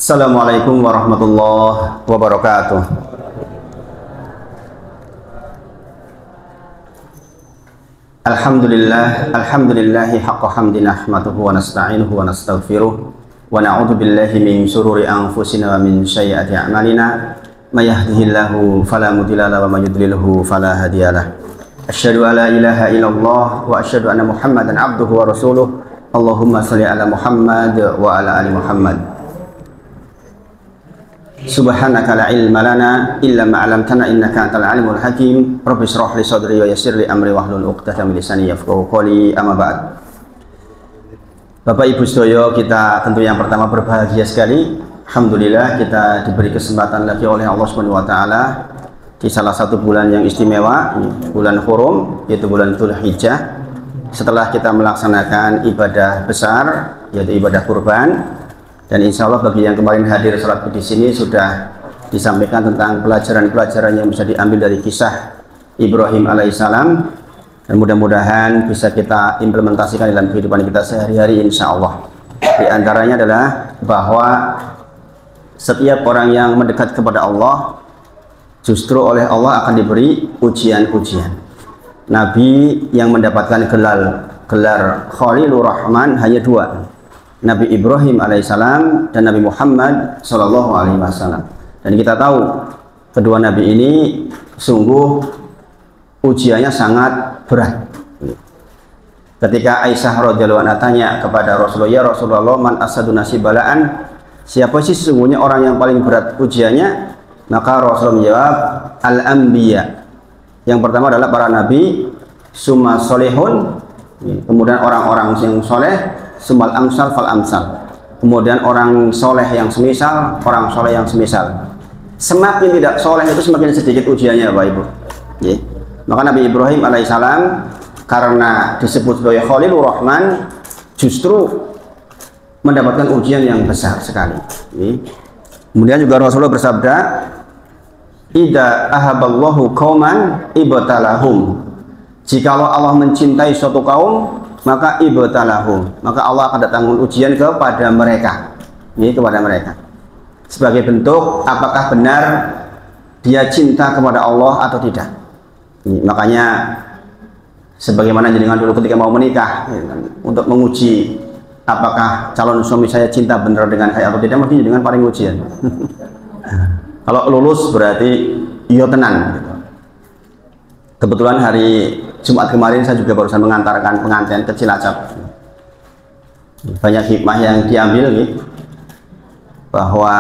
Assalamualaikum warahmatullahi wabarakatuh. Alhamdulillahi haqqa hamdi nahmaduhu wa nasta'inuhu wa nastaghfiruh wa na'udzu billahi min shururi anfusina wa min sayyiati a'malina may yahdihillahu fala mudilla lahu wa may yudlilhu fala hadiyalah. Asyhadu an la ilaha illallah wa asyhadu anna Muhammadan abduhu wa rasuluh. Allahumma shalli ala Muhammad wa ala ali Muhammad. Subhanaka la ilma lana illa ma 'allamtana innaka antal alimul hakim. Rabbi shrah li sadri wa yassir li amri wahlul 'uqdatam min lisani yafqahu qawli. Amma ba'd. Bapak Ibu sedaya, kita tentu yang pertama berbahagia sekali. Alhamdulillah kita diberi kesempatan lagi oleh Allah Subhanahu wa taala di salah satu bulan yang istimewa, bulan Hurum, yaitu bulan Dzulhijjah. Setelah kita melaksanakan ibadah besar yaitu ibadah kurban. Dan insya Allah bagi yang kemarin hadir sholat di sini sudah disampaikan tentang pelajaran-pelajaran yang bisa diambil dari kisah Ibrahim alaihissalam, dan mudah-mudahan bisa kita implementasikan dalam kehidupan kita sehari-hari insya Allah. Di antaranya adalah bahwa setiap orang yang mendekat kepada Allah justru oleh Allah akan diberi ujian-ujian. Nabi yang mendapatkan gelar Khalilur Rahman hanya dua, Nabi Ibrahim alaihissalam dan Nabi Muhammad sallallahu alaihi wasallam. Dan kita tahu kedua nabi ini sungguh ujiannya sangat berat. Ketika Aisyah radhiyallahu anha tanya kepada Rasulullah, "Ya Rasulullah, man asadun nasibalaan?" Siapa sih sesungguhnya orang yang paling berat ujiannya? Maka Rasulullah menjawab, "Al-anbiya." Yang pertama adalah para nabi, summa solehun, kemudian orang-orang yang soleh, sumal amsal fal amsal, kemudian orang soleh yang semisal, orang soleh yang semisal. Semakin tidak soleh itu semakin sedikit ujiannya, Bapak Ibu. Maka Nabi Ibrahim alaihissalam karena disebut sebagai Khalilur Rahman justru mendapatkan ujian yang besar sekali. Kemudian juga Rasulullah bersabda, "Idza ahaballahu qauman ibtalahum." Jikalau Allah mencintai suatu kaum, maka ibtalahum, maka Allah akan datangkan ujian kepada mereka. Ini kepada mereka sebagai bentuk apakah benar dia cinta kepada Allah atau tidak. Makanya sebagaimana jenengan dulu ketika mau menikah, untuk menguji apakah calon suami saya cinta benar dengan saya atau tidak, mesti dengan paling ujian. Kalau lulus berarti iya tenan. Kebetulan hari Jumat kemarin saya juga barusan mengantarkan pengantin ke Cilacap. Banyak hikmah yang diambil bahwa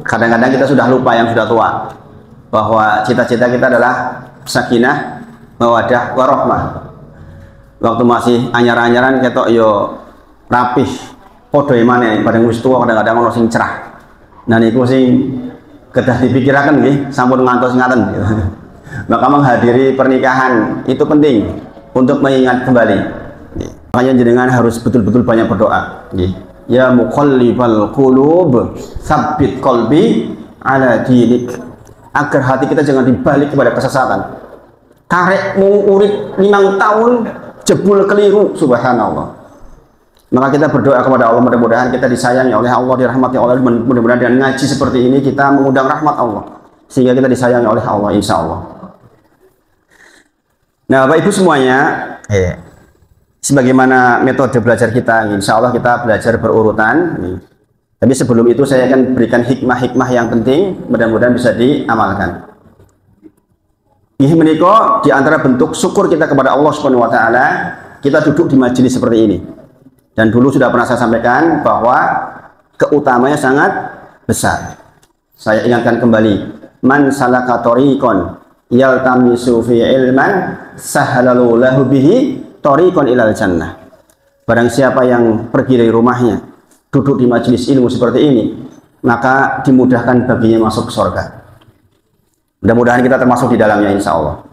kadang-kadang kita sudah lupa yang sudah tua, bahwa cita-cita kita adalah sakinah, mawaddah, warahmah. Waktu masih anyar-anyaran ketok yo rapih, podo emane bareng wis tua kadang-kadang ono sing cerah. Nah niku sing kedah dipikirakan nggih, sampun ngantos ngaten. Maka menghadiri pernikahan itu penting untuk mengingat kembali. Makanya jenengan harus betul-betul banyak berdoa. Ya muqallibal qulub, tsabbit qalbi ala dinik. Agar hati kita jangan dibalik kepada kesesatan. Tarekmu urip 5 tahun jebul keliru, subhanallah. Maka kita berdoa kepada Allah, mudah-mudahan kita disayangi oleh Allah, dirahmati oleh Allah. Mudah-mudahan dengan ngaji seperti ini kita mengundang rahmat Allah, sehingga kita disayangi oleh Allah, insya Allah. Nah Bapak Ibu semuanya, sebagaimana metode belajar kita, insya Allah kita belajar berurutan. Tapi sebelum itu saya akan berikan hikmah-hikmah yang penting, mudah-mudahan bisa diamalkan. Ini menikah di antara bentuk syukur kita kepada Allah Subhanahu wa taala, kita duduk di majelis seperti ini. Dan dulu sudah pernah saya sampaikan bahwa keutamanya sangat besar. Saya ingatkan kembali, man salaka thoriqan yaltamisu fi ilman sahhalallahu lahu bihi thoriqan ilal jannah. Barang siapa yang pergi dari rumahnya, duduk di majelis ilmu seperti ini, maka dimudahkan baginya masuk ke surga. Mudah-mudahan kita termasuk di dalamnya insya Allah.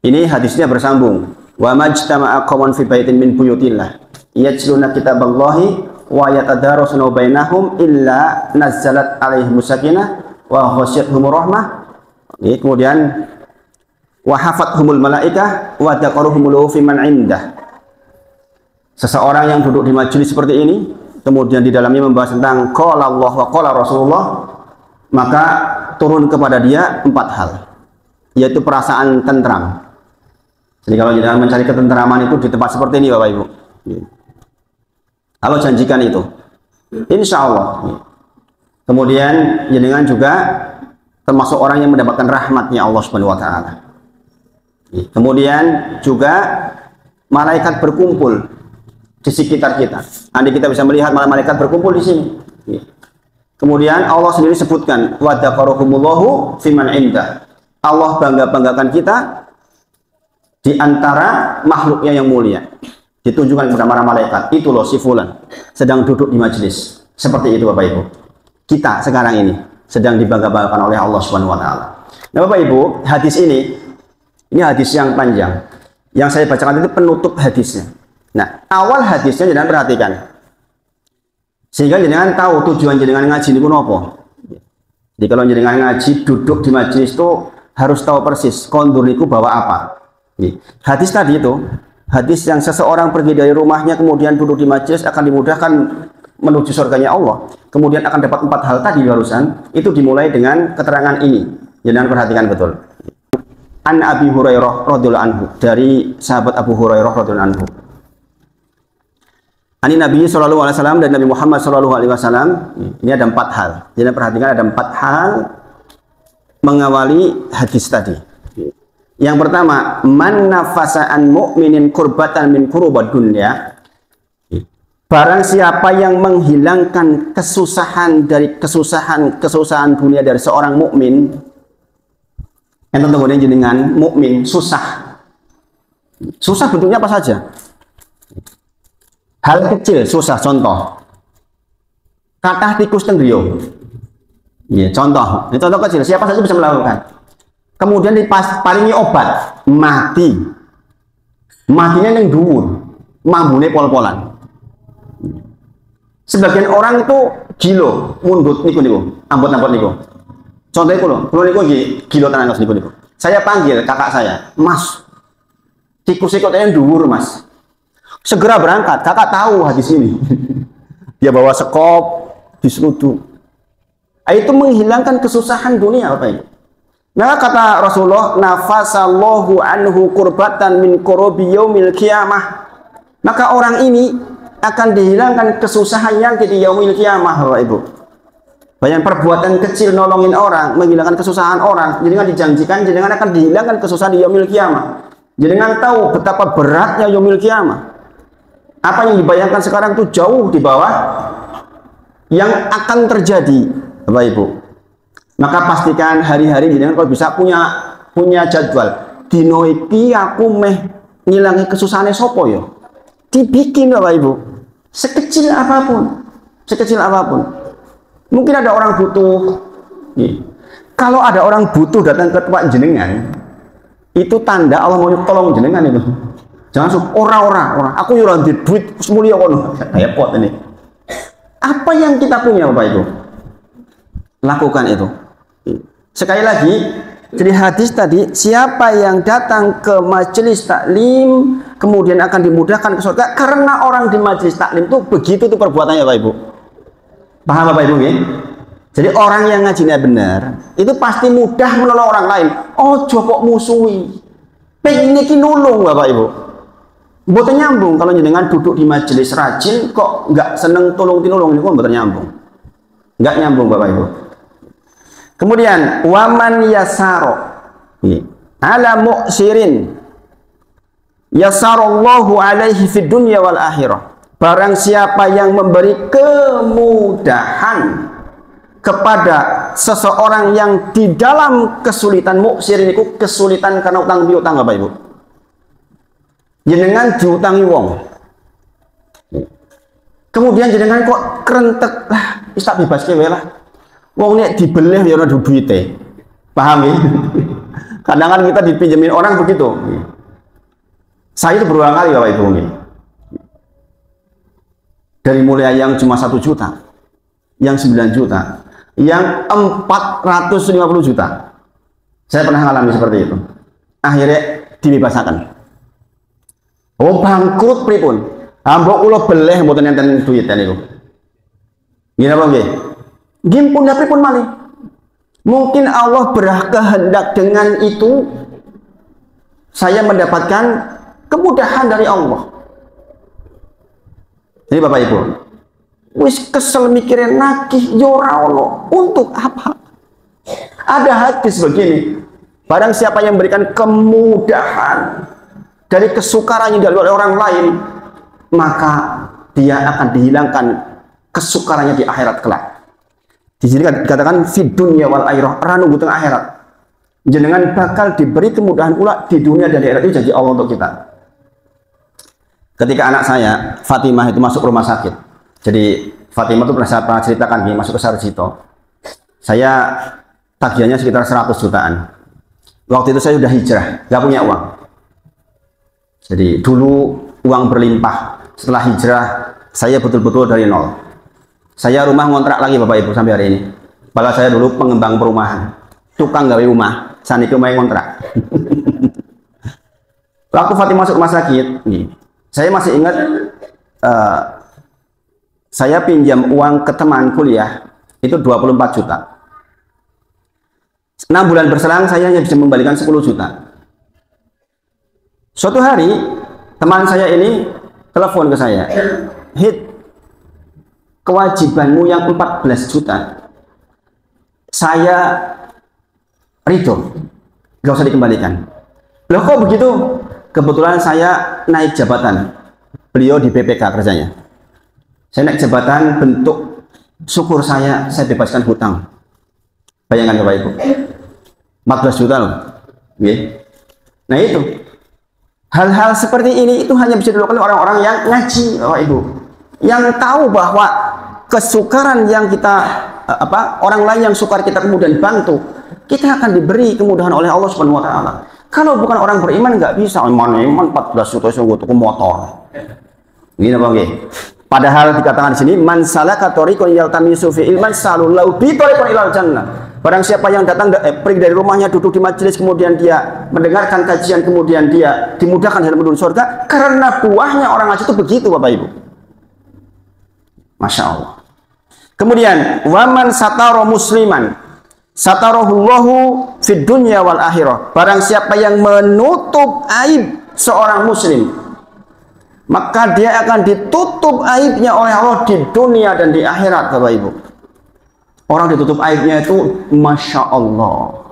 Ini hadisnya bersambung. Wa majtama'a qaumun fi baitin min buyutillah yatluna kitaballahi wa yatadarasuna bainahum illa nazzalat alaihim sakinah wa ghasyiyatuhumur rahmah. Kemudian wa hafathumul malaikah wa dzakaruhumullahu fi man indah. Seseorang yang duduk di majelis seperti ini kemudian di dalamnya membahas tentang qala Allah wa qala Rasulullah, maka turun kepada dia 4 hal, yaitu perasaan tentram. Jadi kalau jenengan mencari ketenteraman itu di tempat seperti ini Bapak Ibu, Allah janjikan itu, insya Allah. Kemudian jenengan juga termasuk orang yang mendapatkan rahmatnya Allah Subhanahu wa Ta'ala. Kemudian juga malaikat berkumpul di sekitar kita. Andai kita bisa melihat malaikat berkumpul di sini. Kemudian Allah sendiri sebutkan wa dzakarakumullahu fiman indah. Allah bangga-banggakan kita di antara makhluknya yang mulia. Ditunjukkan kepada para malaikat, itu loh si fulan sedang duduk di majelis. Seperti itu Bapak Ibu. Kita sekarang ini sedang dibangga-banggakan oleh Allah Subhanahu wa Ta'ala. Nah Bapak Ibu, hadis ini hadis yang panjang. Yang saya bacakan itu penutup hadisnya. Nah, awal hadisnya jangan perhatikan. Sehingga jenengan tahu tujuan jenengan ngaji ini pun apa. Jadi kalau jenengan ngaji duduk di majelis itu harus tahu persis kondur niku bawa apa. Hadis tadi itu, hadis yang seseorang pergi dari rumahnya kemudian duduk di majelis akan dimudahkan menuju surganya Allah. Kemudian akan dapat 4 hal tadi barusan. Itu dimulai dengan keterangan ini. Jangan perhatikan betul. An Abi Hurairah radhiyallahu anhu, dari sahabat Abu Hurairah radhiyallahu anhu. Ani Nabi sallallahu alaihi wasallam, dan Nabi Muhammad sallallahu alaihi wasallam. Ini ada 4 hal. Jangan perhatikan ada 4 hal mengawali hadis tadi. Yang pertama, man nafasa an mu'minin kurbatan min kurubad dunya. Barang siapa yang menghilangkan kesusahan dari kesusahan dunia dari seorang mukmin, yang tentu jenengan mukmin susah. Susah bentuknya apa saja? Hal kecil susah, contoh. Kathah tikus teng griya. Ya, contoh. Ini contoh kecil, siapa saja bisa melakukan. Kemudian diparingi obat, mati. Matinya yang dhuwur, mambune pol-polan. Sebagian orang itu gilo, mundut niku, ampun niku. Contohnya kulo niku gilo tenan niku. Saya panggil kakak saya, Mas. Tikus ikutnya dhuwur, Mas. Segera berangkat, kakak tahu hadis ini. Dia bawa sekop, diseruduk. Itu menghilangkan kesusahan dunia, Bapak Ibu. Nah, kata Rasulullah, nafasallahu anhu kurbatan min kurubi yaumil qiyamah. Maka orang ini akan dihilangkan kesusahan yang di yaumil qiyamah, Bapak Ibu. Banyak perbuatan kecil nolongin orang, menghilangkan kesusahan orang, jenengan dijanjikan jenengan akan dihilangkan kesusahan di yaumil qiyamah. Jenengan tahu betapa beratnya yaumil qiyamah. Apa yang dibayangkan sekarang itu jauh di bawah yang akan terjadi, Bapak Ibu. Maka pastikan hari-hari jenengan kalau bisa punya jadwal. Dino iki aku meh ngilangi kesusahannya sopo yo. Dibikin Bapak Ibu. Sekecil apapun. Mungkin ada orang butuh. Kalau ada orang butuh datang ke tempat jenengan, itu tanda Allah mau tolong jenengan itu. Jangan orang. Aku nyuruh di duit semulia kono. Repot ini. Apa yang kita punya Bapak Ibu? Lakukan itu. Sekali lagi, jadi hadis tadi, siapa yang datang ke majelis taklim kemudian akan dimudahkan ke surga karena orang di majelis taklim itu begitu tuh perbuatannya Bapak Ibu. Paham Bapak Ibu nggih? Jadi orang yang ngajinya benar, itu pasti mudah menolong orang lain. Oh, kok musuhi. Pengen iki nulung Bapak Ibu. Mboten nyambung kalau jenengan duduk di majelis rajin kok nggak seneng tolong-tinolong niku mboten nyambung. Nggak nyambung Bapak Ibu. Kemudian waman yasaro ala mu'sirin yasarallahu alaihi fid dunya wal akhirah. Barang siapa yang memberi kemudahan kepada seseorang yang di dalam kesulitan, mu'sirin itu kesulitan karena utang piutang Bapak Ibu. Jenengan diutangi wong. Kemudian jenengan kok kerentek lah, wis tak bebas kewe lah. Wong nek dibeleh ya ora duwite. Paham ya? Kadang-kadang kita dipinjemin orang begitu. Saya itu berulang kali Bapak Ibu ini. Dari mulai yang cuma 1 juta, yang 9 juta, yang 450 juta. Saya pernah mengalami seperti itu. Akhirnya dibebasakan. Oh bangkrut pripun? Ambok kula beleh mboten enten duit niku. Gini apa nggih? Nggih pun tapi pun malih. Mungkin Allah berkehendak dengan itu saya mendapatkan kemudahan dari Allah. Jadi Bapak Ibu, wis kesel mikirin nakih yora Allah untuk apa? Ada hadis begini, barang siapa yang memberikan kemudahan dari kesukaran yang dialami oleh orang lain, maka dia akan dihilangkan kesukarannya di akhirat kelak. Di sini dikatakan fid dunya wal akhirah, ranu teng akhirat. Jenengan bakal diberi kemudahan pula di dunia dan di akhirat, itu janji Allah untuk kita. Ketika anak saya Fatimah itu masuk rumah sakit, jadi Fatimah itu pernah ceritakan nih, masuk ke Sarjito, saya tagihannya sekitar 100 jutaan. Waktu itu saya sudah hijrah, nggak punya uang. Jadi dulu uang berlimpah, setelah hijrah saya betul-betul dari nol. Saya rumah ngontrak lagi Bapak Ibu sampai hari ini. Padahal saya dulu pengembang perumahan, tukang gawe rumah, saat itu main kontrak. Waktu Fatimah masuk rumah sakit, nih, saya masih ingat saya pinjam uang ke teman kuliah itu 24 juta. 6 bulan berselang saya hanya bisa membalikan 10 juta. Suatu hari teman saya ini telepon ke saya, "Hit, kewajibanmu yang 14 juta saya ridho, gak usah dikembalikan." Loh kok begitu? Kebetulan saya naik jabatan, beliau di BPK kerjanya. Saya naik jabatan, bentuk syukur saya bebaskan hutang. Bayangkan Bapak Ibu, 14 juta loh. Nah itu, hal-hal seperti ini itu hanya bisa dilakukan oleh orang-orang yang ngaji Bapak Ibu, yang tahu bahwa kesukaran yang kita orang lain yang sukar kita kemudian bantu, kita akan diberi kemudahan oleh Allah Subhanahu wa taala. Kalau bukan orang beriman nggak bisa. Iman 14 juta sungguh tuku motor. Gini apa nggih? Padahal dikatakan di sini man salaka tariqan yaltamisu fi ilman sallallahu bi tariqan ilal jannah. Barang siapa yang datang pergi dari rumahnya, duduk di majelis, kemudian dia mendengarkan kajian, kemudian dia dimudahkan dalam menuju surga, karena buahnya orang ngaji itu begitu Bapak Ibu. Masya Allah. Kemudian waman sataro musliman satarahullahu fid dunya wal akhirah. Barang siapa yang menutup aib seorang muslim, maka dia akan ditutup aibnya oleh Allah di dunia dan di akhirat Bapak Ibu. Orang ditutup aibnya itu Masya Allah.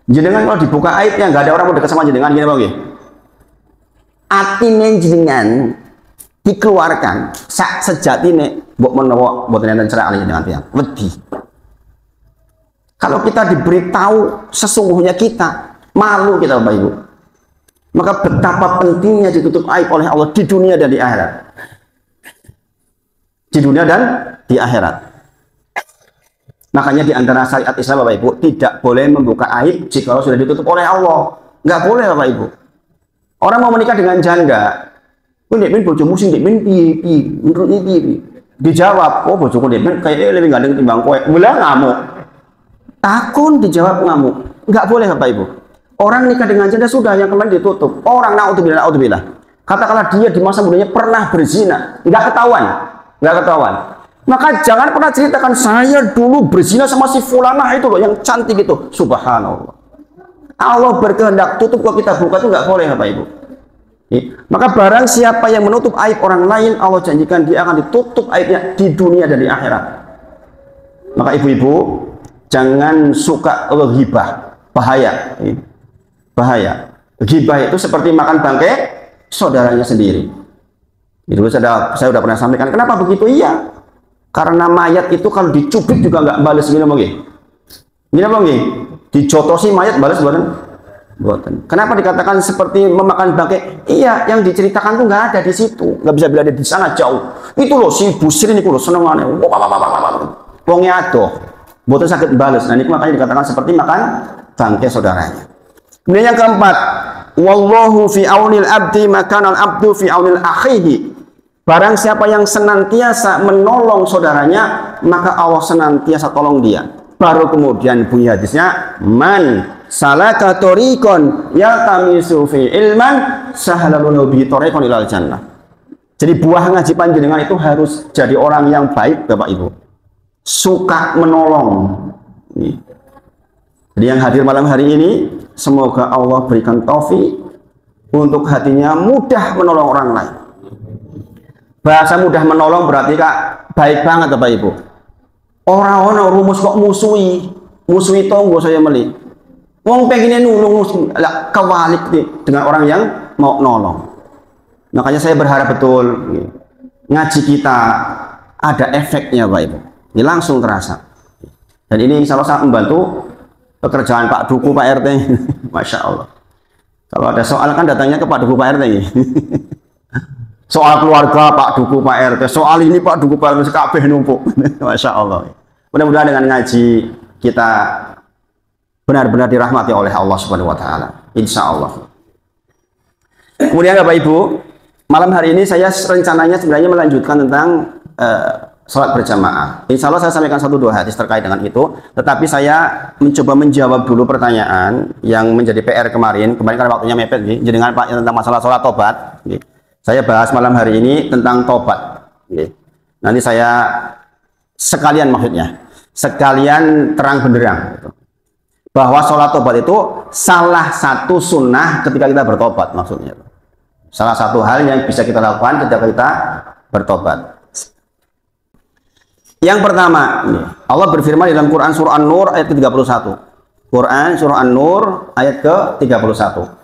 Jenengan kalau dibuka aibnya, nggak ada orang mau dekat sama jenengan, gini Bang. Atine jenengan dikeluarkan sak sejatine mbok menawa mboten enten cerak jenengan tiyang wedi. Kalau kita diberitahu sesungguhnya kita malu kita Bapak Ibu. Maka betapa pentingnya ditutup aib oleh Allah di dunia dan di akhirat. Di dunia dan di akhirat. Makanya di antara syariat Islam Bapak Ibu tidak boleh membuka aib jika sudah ditutup oleh Allah. Nggak boleh Bapak Ibu. Orang mau menikah dengan janda, "Ndek men bojomu sing ndek men piye? Menurut piye?" Dijawab, "Oh bojoku ndek men kayaknya lebih gandeng timbang kowe." Mula ngamuk. Takun dijawab ngamuk. Nggak boleh Bapak Ibu. Orang nikah dengan janda sudah, yang kemarin ditutup. Orang naudzubillah. Katakanlah dia di masa mudanya pernah berzina, nggak ketahuan. Maka jangan pernah ceritakan saya dulu berzina sama si fulanah itu loh yang cantik itu. Subhanallah. Allah berkehendak tutup kok kita buka itu nggak boleh Bapak Ibu. Maka barang siapa yang menutup aib orang lain, Allah janjikan dia akan ditutup aibnya di dunia dan di akhirat. Maka ibu-ibu jangan suka ghibah, bahaya. Bahaya. Ghibah itu seperti makan bangkai saudaranya sendiri. Itu saya sudah pernah sampaikan. Kenapa begitu? Iya. Karena mayat itu kalau dicubit juga nggak balas gini mungkin. Gini mungkin. Dijotosi mayat balas buatan. Kenapa dikatakan seperti memakan bangkai? Iya, yang diceritakan tuh nggak ada di situ. Nggak bisa berada di sana jauh. Itu loh si Busri ini loh senengannya. Wongnya adoh. Buatan sakit balas. Nah ini makanya dikatakan seperti makan bangkai saudaranya. Kemudian yang keempat, wallahu fi aunil abdi makanal abdu fi aunil akhihi. Barang siapa yang senantiasa menolong saudaranya, maka Allah senantiasa tolong dia. Baru kemudian bunyi hadisnya, man salaka tariqan yaltamisu fi ilman sahalallahu bihi tariqan ilal jannah. Jadi buah ngaji panjenengan itu harus jadi orang yang baik, Bapak Ibu. Suka menolong. Jadi yang hadir malam hari ini, semoga Allah berikan taufik untuk hatinya mudah menolong orang lain. Bahasa mudah menolong berarti Kak, baik banget Bapak Ibu. Orang-orang rumus kok musuhi tonggo saya meli. Wong pengennya nulung lah kewalik dengan orang yang mau nolong. Makanya saya berharap betul ngaji kita ada efeknya Bapak Ibu. Ini langsung terasa. Dan ini insya Allah sangat membantu pekerjaan Pak Duku Pak RT. Masya Allah. Kalau ada soal kan datangnya ke Pak Duku Pak RT. Soal keluarga Pak Duku Pak RT, soal ini Pak Duku Pak RT kabeh numpuk. Masya Allah. Mudah-mudahan dengan ngaji kita benar-benar dirahmati oleh Allah Subhanahu Wa Taala. Insya Allah. Kemudian Bapak Ibu, malam hari ini saya rencananya sebenarnya melanjutkan tentang sholat berjamaah. Insya Allah saya sampaikan 1-2 hadis terkait dengan itu. Tetapi saya mencoba menjawab dulu pertanyaan yang menjadi PR kemarin. Kemarin kan waktunya mepet, jadi dengan Pak tentang masalah sholat tobat. Saya bahas malam hari ini tentang tobat. Nanti saya sekalian maksudnya, sekalian terang benderang bahwa sholat tobat itu salah satu sunnah ketika kita bertobat maksudnya. Salah satu hal yang bisa kita lakukan ketika kita bertobat. Yang pertama, Allah berfirman dalam Quran surah An-Nur ayat ke-31. Quran surah An-Nur ayat ke-31.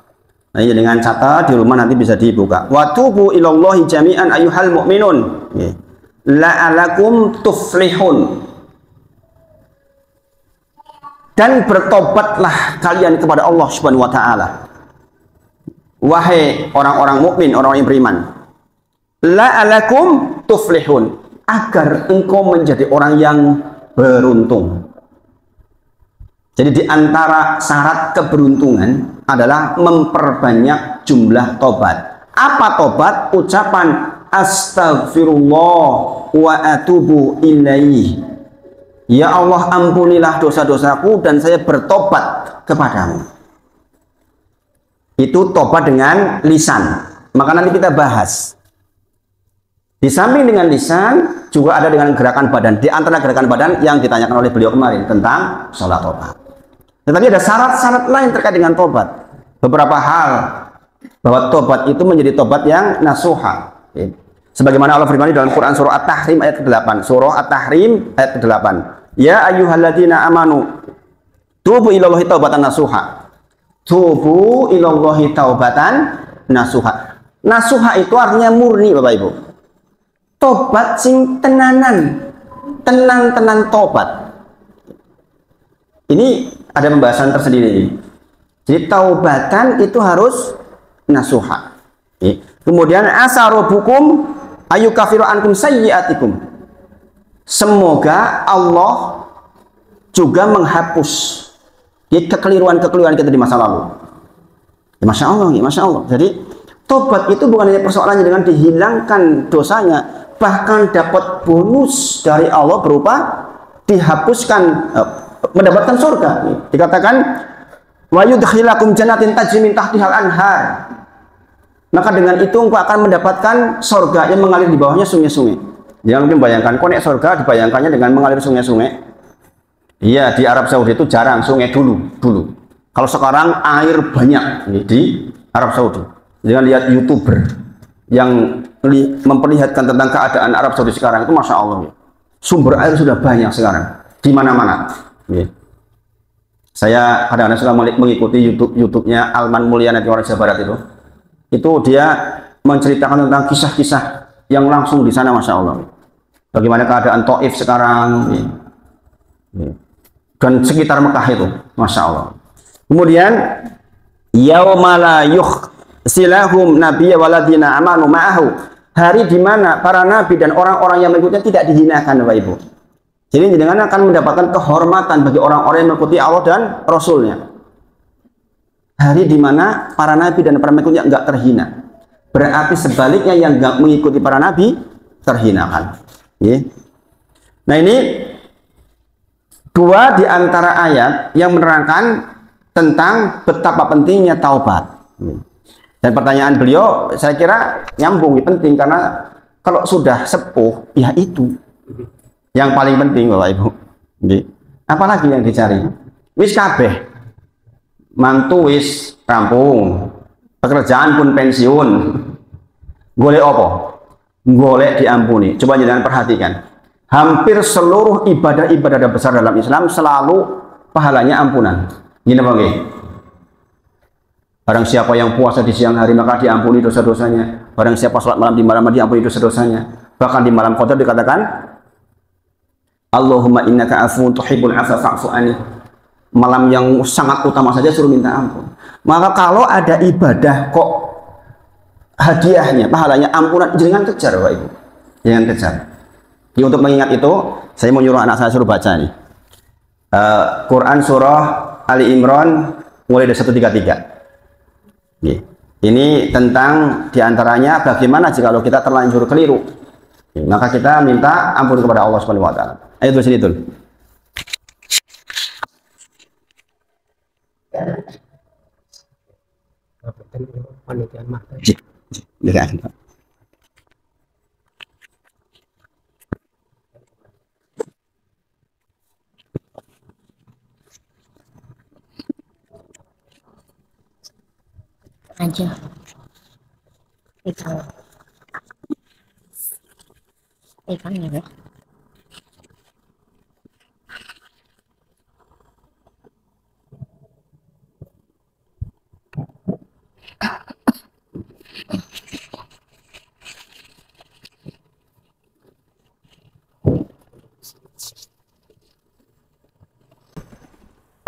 Nah, ini dengan catat di rumah nanti bisa dibuka. Wa tubu ilallahi jami'an ayyuhal mu'minun la'alakum tuflihun. Dan bertobatlah kalian kepada Allah Subhanahu wa taala. Wahai orang-orang mukmin, orang-orang yang beriman. La'alakum tuflihun, agar engkau menjadi orang yang beruntung. Jadi di antara syarat keberuntungan adalah memperbanyak jumlah tobat. Apa tobat? Ucapan astagfirullah wa atubu ilaih. Ya Allah, ampunilah dosa-dosaku dan saya bertobat kepadamu. Itu tobat dengan lisan. Maka nanti kita bahas. Di samping dengan lisan juga ada dengan gerakan badan. Di antara gerakan badan yang ditanyakan oleh beliau kemarin tentang sholat tobat. Tetapi ada syarat-syarat lain terkait dengan tobat. Beberapa hal bahwa tobat itu menjadi tobat yang nasuha. Sebagaimana Allah firman dalam Quran surah At-Tahrim ayat ke-8. Surah At-Tahrim ayat ke-8. Ya ayyuhalladzina amanu tubu ilallahi taubatan nasuha. Tubu ilallahi taubatan nasuha. Nasuha itu artinya murni Bapak Ibu. Tobat sing tenanan. Tenan-tenan tobat. Ini ada pembahasan tersendiri. Jadi taubatan itu harus nasuha. Kemudian asarobukum ayyukafiru ankum sayyiatikum. Semoga Allah juga menghapus kekeliruan-kekeliruan kita di masa lalu. Ya, Masya Allah, ya, Masya Allah. Jadi tobat itu bukan hanya persoalannya dengan dihilangkan dosanya, bahkan dapat bonus dari Allah berupa dihapuskan, mendapatkan surga. Dikatakan wa yudkhilakum jannatin tajri min tahtihal anhar. Maka dengan itu engkau akan mendapatkan surga yang mengalir di bawahnya sungai-sungai. Jangan mungkin bayangkan, konek surga dibayangkannya dengan mengalir sungai-sungai. Iya, di Arab Saudi itu jarang sungai dulu. Kalau sekarang air banyak di Arab Saudi. Jangan lihat YouTuber yang memperlihatkan tentang keadaan Arab Saudi sekarang itu, Masya Allah. Sumber air sudah banyak sekarang di mana-mana. Saya kadang-kadang suka mengikuti YouTube-nya Alman Mulyana di Jawa Barat itu dia menceritakan tentang kisah-kisah yang langsung di sana, Masya Allah. Bagaimana keadaan Taif sekarang dan sekitar Mekah itu, Masya Allah. Kemudian yaumala yukhsilahum nabiyya waladina amanu ma'ahu, hari di mana para nabi dan orang-orang yang mengikutnya tidak dihinakan, Bapak Ibu. Jadi dengan akan mendapatkan kehormatan bagi orang-orang yang mengikuti Allah dan Rasulnya. Hari di mana para nabi dan para pengikutnya enggak terhina. Berarti sebaliknya yang enggak mengikuti para nabi terhinakan. Nah, ini dua di antara ayat yang menerangkan tentang betapa pentingnya taubat. Dan pertanyaan beliau saya kira nyambung, penting, karena kalau sudah sepuh ya itu yang paling penting Bapak Ibu. Apalagi yang dicari? Wis kabeh, mantu wis rampung, pekerjaan pun pensiun, golek apa? Golek diampuni. Coba jangan perhatikan, hampir seluruh ibadah-ibadah besar dalam Islam selalu pahalanya ampunan. Gini Pak. Barang siapa yang puasa di siang hari maka diampuni dosa-dosanya. Barang siapa sholat malam di malam diampuni dosa-dosanya. Bahkan di malam qadar dikatakan, Allahumma innaka afuwun tuhibbul afwa fa'fu anni. Malam yang sangat utama saja suruh minta ampun. Maka kalau ada ibadah kok hadiahnya, pahalanya ampunan, jangan kejar Bapak Ibu. Jangan kejar. Jadi untuk mengingat itu, saya mau nyuruh anak saya suruh baca nih. Quran surah Ali Imran mulai dari 133. Ini tentang diantaranya bagaimana jika kita terlanjur keliru, maka kita minta ampun kepada Allah Subhanahu wa taala. Ayo tulis sini tuh. Aja ikannya ya.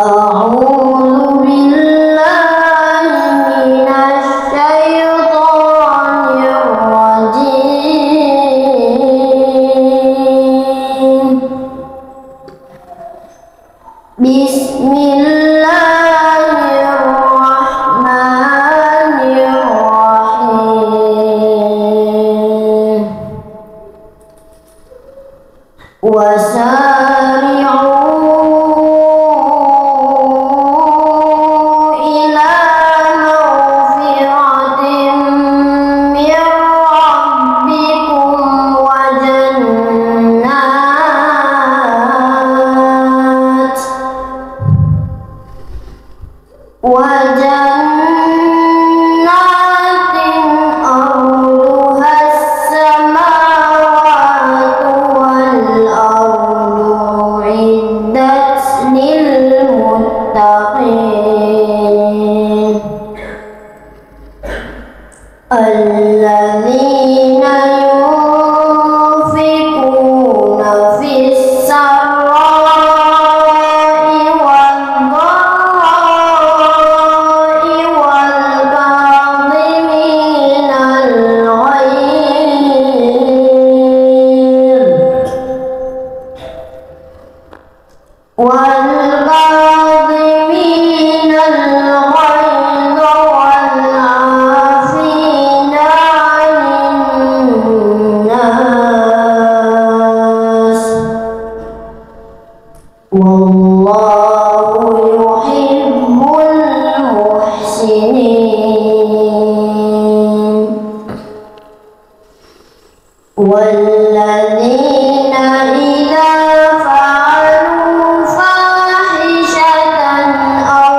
A'udzu billahi minasy syaithanir rajim. Bismillahirrahmanirrahim. الذين ينفقون في السراء والضراء والكاظمين الغيظ والعافين عن الناس والله يحب المحسنين والذين إذا فعلوا فاحشة أو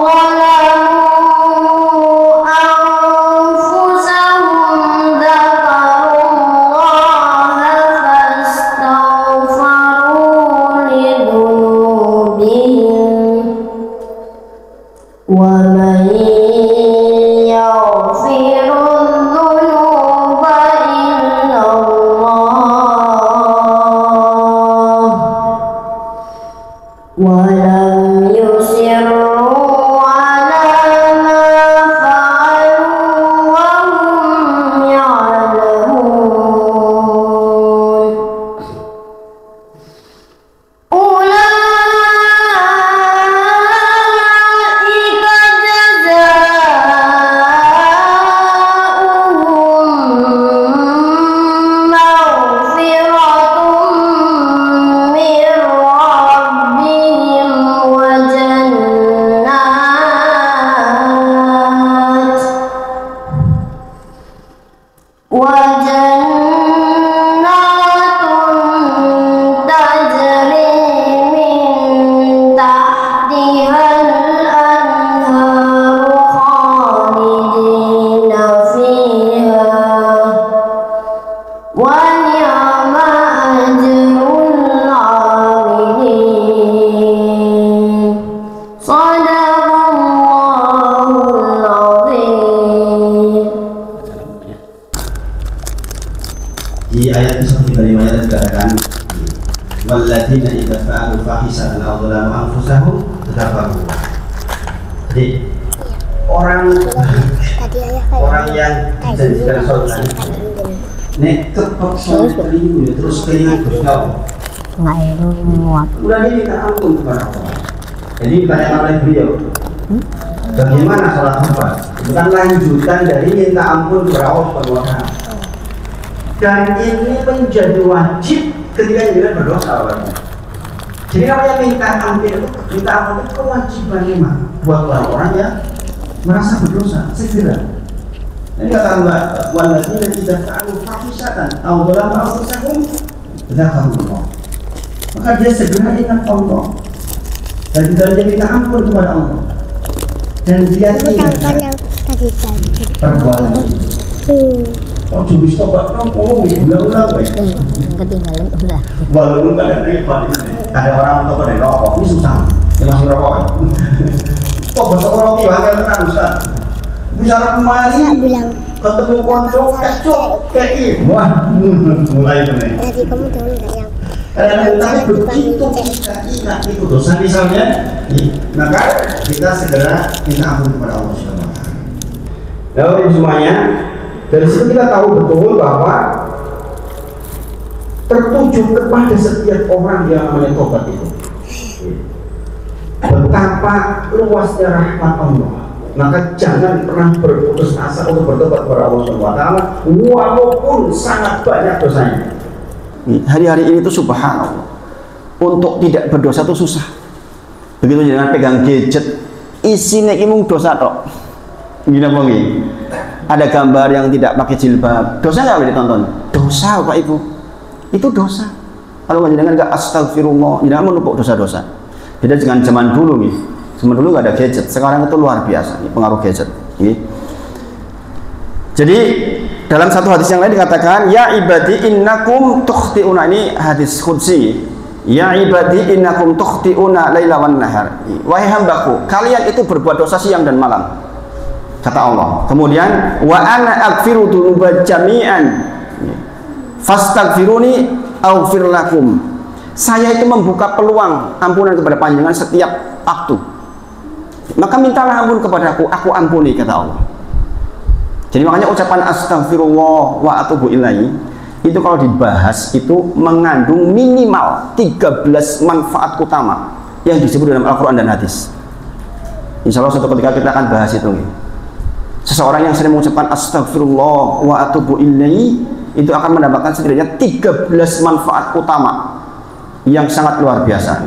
ظلموا أنفسهم ذكروا الله فاستغفروا لذنوبهم ومن يغفر الذنوب إلا الله ولم يصروا على ما فعلوا وهم يعلمون أولئك جزاؤهم alladzina idza fa'alu fahisatan aw dzalamu anfusahum dzakaru. Jadi orang yang dijadikan sorban nek terpaksa keliru terus keringat bergaul udah diminta ampun kepada Allah. Jadi ditanya oleh beliau, bagaimana sholat hamba? Bukan lanjutan dari minta ampun kepada Allah Subhanahu wa Ta'ala. Dan ini menjadi wajib ketika kita berdosa orangnya. Jadi namanya minta ampun itu kewajiban memang buat orang-orang yang merasa berdosa segera. Ini kata Allah, walladzina idza fa'alu fahisatan aw dzalamu anfusahum dzakarullah. Maka dia segera ingat Allah dan dia minta ampun kepada Allah. Dan dia ingat perbuatan itu. Oh, cuma coba ngomong ulang-ulang ketinggalan ulah. Walaupun ada orang untuk pada rokok ini susah. Yang masih rokok. Kok besok rokok banget kan Ustaz? Bicara kemarin ketemu konco kayak wah mulai benar. Tadi kamu tahu nggak yang Tapi begitu kita ingat itu dosa misalnya, maka kita segera minta ampun kepada Allah Subhanahu wa Ta'ala. Lalu semuanya, dari situ kita tahu betul bahwa tertuju kepada setiap orang yang namanya tobat itu. Betapa luasnya rahmat Allah. Maka jangan pernah berputus asa untuk bertobat kepada Allah Subhanahu wa Ta'ala, walaupun sangat banyak dosanya. Hari-hari ini tuh subhanallah, untuk tidak berdosa tuh susah. Begitu jangan pegang gadget, isinya imung dosa tok. Gini apa nih? Ada gambar yang tidak pakai jilbab, dosa nggak boleh ditonton? Dosa Pak Ibu, itu dosa. Kalau jangan nggak astagfirullah, jangan menumpuk dosa-dosa. Beda dengan zaman dulu nih. Zaman dulu nggak ada gadget, sekarang itu luar biasa pengaruh gadget. Jadi dalam satu hadis yang lain dikatakan, ya ibadi innakum tukhti'una, ini hadis qudsi. Ya ibadi innakum tukhti'una laila wan nahar. Wahai hambaku, kalian itu berbuat dosa siang dan malam. Kata Allah. Kemudian wa ana aghfiru dzunuba jami'an. Fastaghfiruni aghfir lakum. Saya itu membuka peluang ampunan kepada panjenengan setiap waktu. Maka mintalah ampun kepadaku, aku ampuni, kata Allah. Jadi makanya ucapan astagfirullah wa atubu ilaihi itu kalau dibahas itu mengandung minimal 13 manfaat utama yang disebut dalam Al-Quran dan hadis. Insya Allah suatu ketika kita akan bahas itu. Seseorang yang sering mengucapkan astagfirullah wa atubu ilaihi itu akan mendapatkan setidaknya 13 manfaat utama yang sangat luar biasa.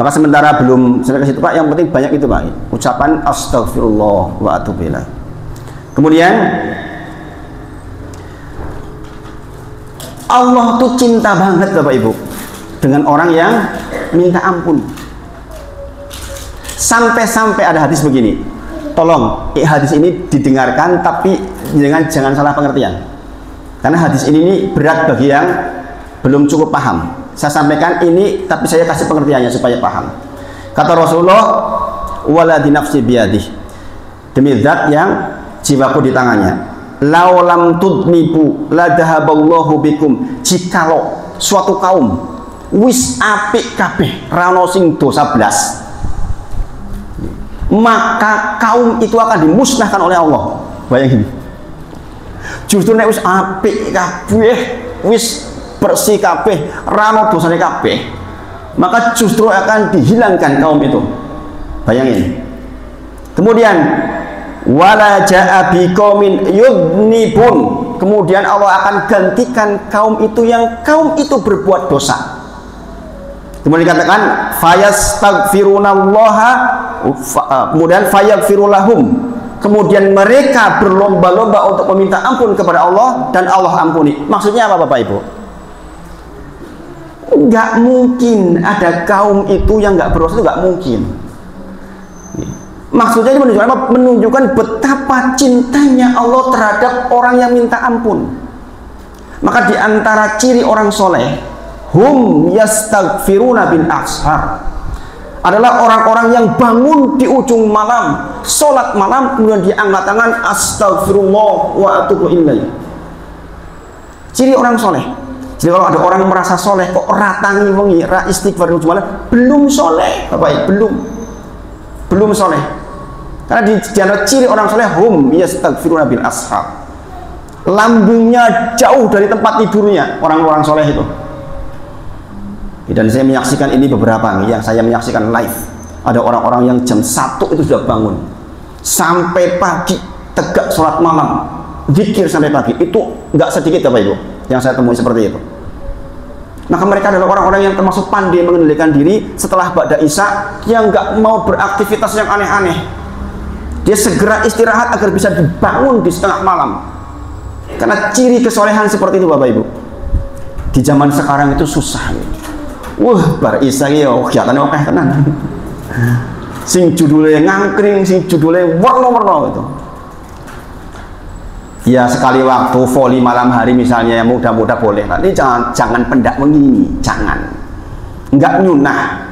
Maka sementara belum sampai ke situ Pak, yang penting banyak itu Pak, ucapan astagfirullah wa atubu ilaihi. Kemudian Allah tuh cinta banget Bapak Ibu dengan orang yang minta ampun. Sampai-sampai ada hadis begini. Tolong hadis ini didengarkan tapi jangan salah pengertian. Karena hadis ini berat bagi yang belum cukup paham. Saya sampaikan ini tapi saya kasih pengertiannya supaya paham. Kata Rasulullah, waladhi nafsi biyadih, demi zat yang jiwaku di tangannya, laulam tudnibu ladahaballahu bikum, jikalau suatu kaum wis apik kabeh rano sing dosa blas, maka kaum itu akan dimusnahkan oleh Allah. Bayangin, justru nek wis apik kabeh, wis bersih kabeh, rano dosane kabeh, maka justru akan dihilangkan kaum itu. Bayangin. Kemudian wala ja'a biqaumin yudnibun, kemudian Allah akan gantikan kaum itu yang kaum itu berbuat dosa. Kemudian dikatakan fayastaghfirunallaha, kemudian fayaghfirulahum, kemudian mereka berlomba-lomba untuk meminta ampun kepada Allah dan Allah ampuni. Maksudnya apa Bapak Ibu? Nggak mungkin ada kaum itu yang nggak berdosa, itu nggak mungkin. Maksudnya ini menunjukkan apa? Menunjukkan betapa cintanya Allah terhadap orang yang minta ampun. Maka diantara ciri orang soleh, hum yastaghfiruna bin ashar, adalah orang-orang yang bangun di ujung malam, sholat malam, kemudian diangkat tangan astagfirullah wa atubu ilaihi. Ciri orang soleh. Jadi kalau ada orang yang merasa soleh kok ratangi wengi, ra istighfar malah belum soleh, Bapak Ibu, belum soleh. Karena di antara ciri orang soleh hum yastaghfiruna bil ashar. Lambungnya jauh dari tempat tidurnya orang-orang soleh itu. Dan saya menyaksikan ini beberapa yang saya menyaksikan live. Ada orang-orang yang jam 1 itu sudah bangun sampai pagi tegak sholat malam, zikir sampai pagi. Itu nggak sedikit Bapak Ibu yang saya temui seperti itu. Maka mereka adalah orang-orang yang termasuk pandai mengendalikan diri setelah ba'da isya, yang nggak mau beraktivitas yang aneh-aneh. Dia segera istirahat agar bisa dibangun di setengah malam. Karena ciri kesolehan seperti itu Bapak Ibu. Di zaman sekarang itu susah. Bar isya yo kegiatannya oke tenan. Sing judulnya ngangkring, sing judulnya warna-warna itu. Ya sekali waktu voli malam hari misalnya, yang muda-muda boleh. Nanti jangan pendak wengi, jangan. Enggak nyunah.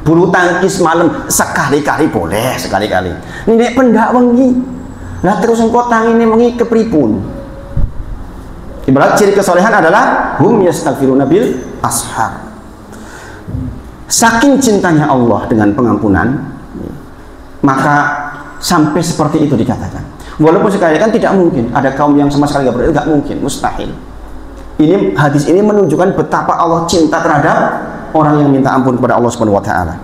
Bulu tangkis malam sekali-kali boleh, sekali-kali. Ini pendak wengi. Lah terus engkau tangine wengi kepripun? Ibarat ciri kesolehan adalah hum yastaghfiruna bil ashar. Saking cintanya Allah dengan pengampunan, maka sampai seperti itu dikatakan. Walaupun sekali kan tidak mungkin ada kaum yang sama sekali nggak mungkin, mustahil. Ini hadis ini menunjukkan betapa Allah cinta terhadap orang yang minta ampun kepada Allah Subhanahu wa taala.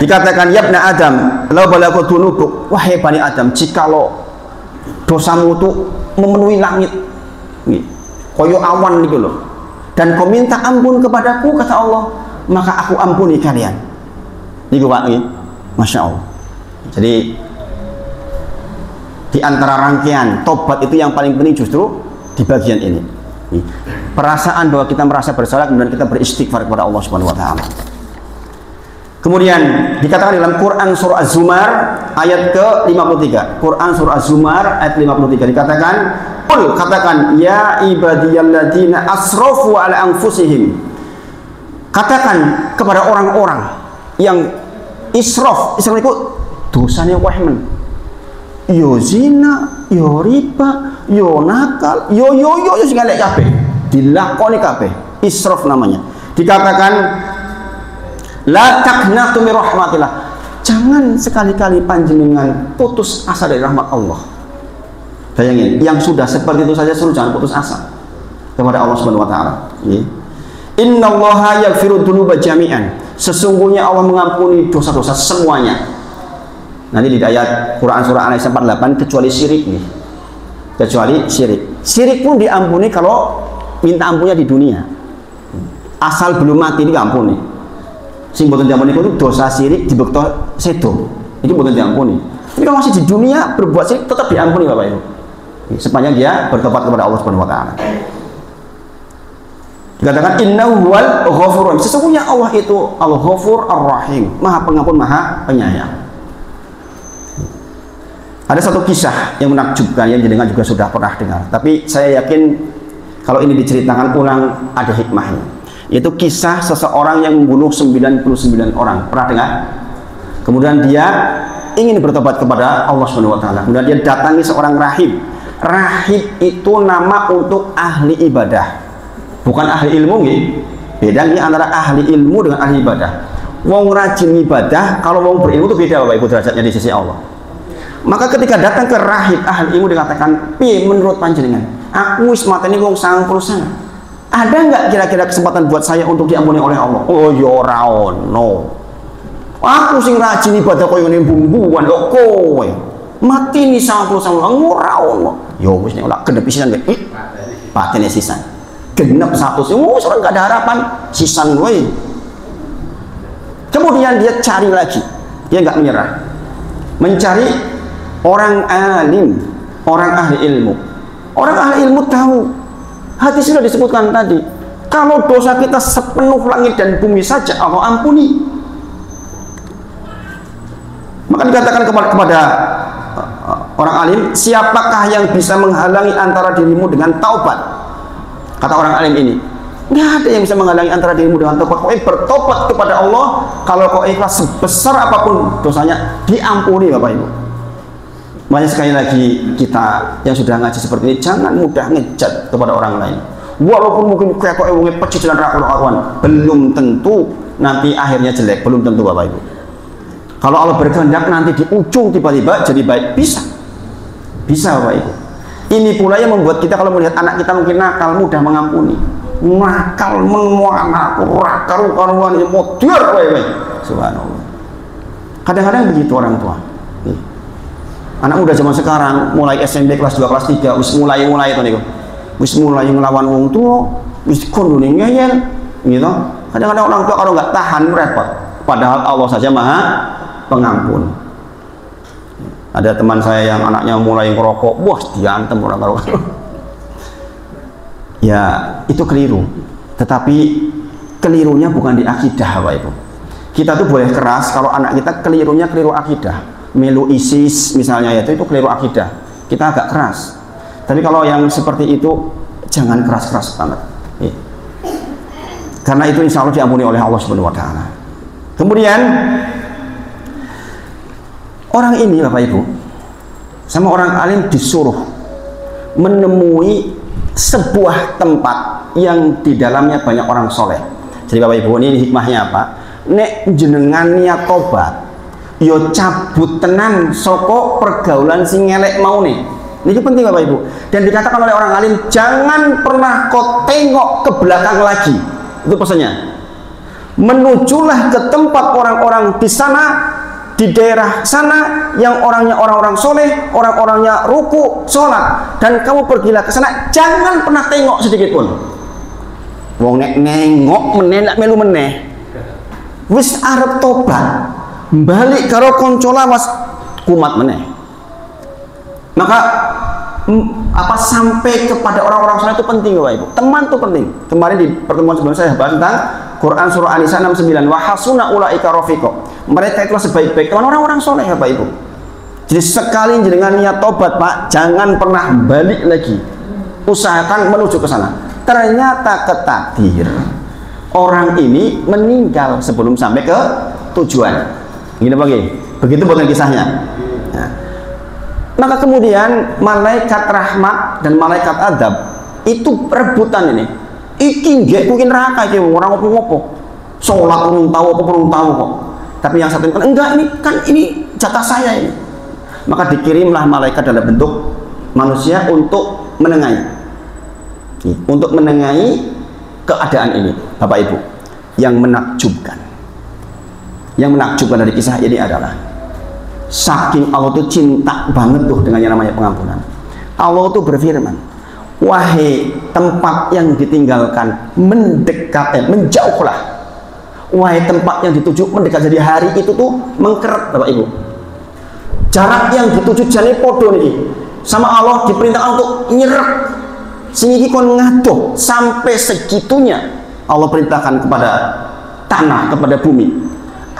Dikatakan ya ibna Adam, law balagha dzunubuk, wahai bani Adam, jikalau dosamu itu memenuhi langit, koyo awan gitu loh, dan kau minta ampun kepadaku, kata Allah, maka aku ampuni kalian. Niku Pak, Masya Allah. Jadi di antara rangkaian tobat itu yang paling penting justru di bagian ini. Perasaan bahwa kita merasa bersalah, kemudian kita beristighfar kepada Allah Subhanahu wa taala. Kemudian dikatakan dalam Quran surah Az-Zumar ayat ke-53. Quran surah Az-Zumar ayat 53 dikatakan, "Qul," katakan, "ya ibadiyalladzina asrafu ala anfusihim." Katakan kepada orang-orang yang israf itu dosanya wahmen. Yo zina, yo riba, yo nakal, yo sing elek kabeh. Dilakoni kabeh. Israf namanya. Dikatakan la taqnatu min rahmatillah. Jangan sekali-kali panjenengan putus asa dari rahmat Allah. Bayangin, yang sudah seperti itu saja suruh jangan putus asa kepada Allah Subhanahu wa taala. Innallaha yaghfiru dzunuba jami'an. Sesungguhnya Allah mengampuni dosa-dosa semuanya. Nanti di ayat Quran surah An-Nisa 48 kecuali syirik nih. Kecuali syirik. Syirik pun diampuni kalau minta ampunnya di dunia. Asal belum mati diampuni. Sing boten diampuni itu dosa syirik dibekto sedo. Ini boten diampuni. Tapi kalau masih di dunia berbuat syirik tetap diampuni Bapak Ibu. Sepanjang dia bertobat kepada Allah Subhanahu wa taala. Dikatakan innahu huwal ghafur. Sesungguhnya Allah itu Al-Ghafur Ar-Rahim, Maha Pengampun, Maha Penyayang. Ada satu kisah yang menakjubkan yang jenengan juga sudah pernah dengar, tapi saya yakin kalau ini diceritakan ulang ada hikmahnya. Yaitu kisah seseorang yang membunuh 99 orang. Pernah dengar? Kemudian dia ingin bertobat kepada Allah Subhanahu wa taala. Kemudian dia datangi seorang rahib. Rahib itu nama untuk ahli ibadah. Bukan ahli ilmu nggih. Beda nih antara ahli ilmu dengan ahli ibadah. Wong rajin ibadah, kalau wong berilmu itu beda Bapak Ibu derajatnya di sisi Allah. Maka ketika datang ke rahib ahli ilmu dikatakan, "Piye menurut panjenengan? Aku wis mateni wong 90%. Ada nggak kira-kira kesempatan buat saya untuk diampuni oleh Allah?" "Oh ya ora ono. Aku sing rajin ibadah koyo ngene bumbuan kok kowe. Mati ni 90% ora ono." "Ya wis nek ora genep sisan kowe." Patene sisan. Genep 100. Wis ora enggak ada harapan, sisan kowe. Kemudian dia cari lagi. Dia enggak menyerah. Mencari orang alim, orang ahli ilmu. Orang ahli ilmu tahu, hadis sudah disebutkan tadi, kalau dosa kita sepenuh langit dan bumi saja Allah ampuni. Maka dikatakan kepada orang alim, siapakah yang bisa menghalangi antara dirimu dengan taubat? Kata orang alim ini, nggak ada yang bisa menghalangi antara dirimu dengan taubat. Kau bertobat kepada Allah, kalau kau ikhlas sebesar apapun dosanya diampuni Bapak Ibu. Makanya sekali lagi kita yang sudah ngaji seperti ini jangan mudah ngejat kepada orang lain. Walaupun mungkin kayak kok wong pecik dan karuan, belum tentu nanti akhirnya jelek, belum tentu Bapak Ibu. Kalau Allah berkehendak nanti di ujung tiba-tiba jadi baik, bisa Bapak Ibu. Ini pula yang membuat kita kalau melihat anak kita mungkin nakal mudah mengampuni. Nakal menguana karu-karuan ini modir Bapak. Subhanallah. Kadang-kadang begitu orang tua. Anak muda zaman sekarang mulai SMP kelas 2 kelas 3 wis mulai itu niku. Wis mulai ngelawan wong tua, wis kondone ngeyel gitu. Kadang-kadang orang tua kalau nggak tahan repot. Padahal Allah saja Maha Pengampun. Ada teman saya yang anaknya mulai ngerokok, wah diantem orang-orang. Ya, itu keliru. Tetapi kelirunya bukan di akidah, Bapak Ibu. Kita tuh boleh keras kalau anak kita kelirunya keliru akidah. Melu ISIS misalnya itu keliru akidah. Kita agak keras. Tapi kalau yang seperti itu jangan keras-keras banget. Karena itu insya Allah diampuni oleh Allah Subhanahu wa taala. Kemudian orang ini Bapak Ibu sama orang alim disuruh menemui sebuah tempat yang di dalamnya banyak orang soleh. Jadi Bapak Ibu ini hikmahnya apa? Nek jenengan niat tobat yo cabut tenan soko pergaulan sing ngelek mau nih. Ini penting Bapak Ibu. Dan dikatakan oleh orang alim jangan pernah kau tengok ke belakang lagi. Itu pesannya. Menujulah ke tempat orang-orang di sana, di daerah sana yang orangnya orang-orang soleh, orang-orangnya ruku, sholat, dan kamu pergilah ke sana, jangan pernah tengok sedikit pun. Wong nek nengok meneh nak melu meneh. Wis arep tobat, balik karo kanca lawas kumat meneh. Maka apa sampai kepada orang-orang soleh itu penting Bapak Ibu. Teman itu penting. Kemarin di pertemuan sebelumnya saya bahas tentang Quran surah An-Nisa 69 wa hasuna ulaika rafiqa. Mereka itulah sebaik-baik teman orang-orang soleh Bapak Ibu. Jadi sekali dengan niat tobat Pak, jangan pernah balik lagi. Usahakan menuju ke sana. Ternyata ketakdir orang ini meninggal sebelum sampai ke tujuan. Gini Pak, begitu bukan kisahnya. Nah, maka kemudian malaikat rahmat dan malaikat adab itu rebutan ini. Iki nggak mungkin neraka iki orang ngopo-ngopo. Sholat belum tahu apa belum tahu kok. Tapi yang satu kan enggak, ini jatah saya ini. Maka dikirimlah malaikat dalam bentuk manusia untuk menengahi. Untuk menengahi keadaan ini, Bapak Ibu. Yang menakjubkan. Yang menakjubkan dari kisah ini adalah saking Allah tuh cinta banget tuh dengan yang namanya pengampunan. Allah tuh berfirman, wahai tempat yang ditinggalkan, menjauhlah. Wahai tempat yang dituju mendekat. Jadi hari itu tuh mengkeret Bapak Ibu. Jarak yang dituju jane podo nih. Sama Allah diperintahkan untuk nyerep. Sehingga kon ngadoh sampai segitunya Allah perintahkan kepada tanah, kepada bumi.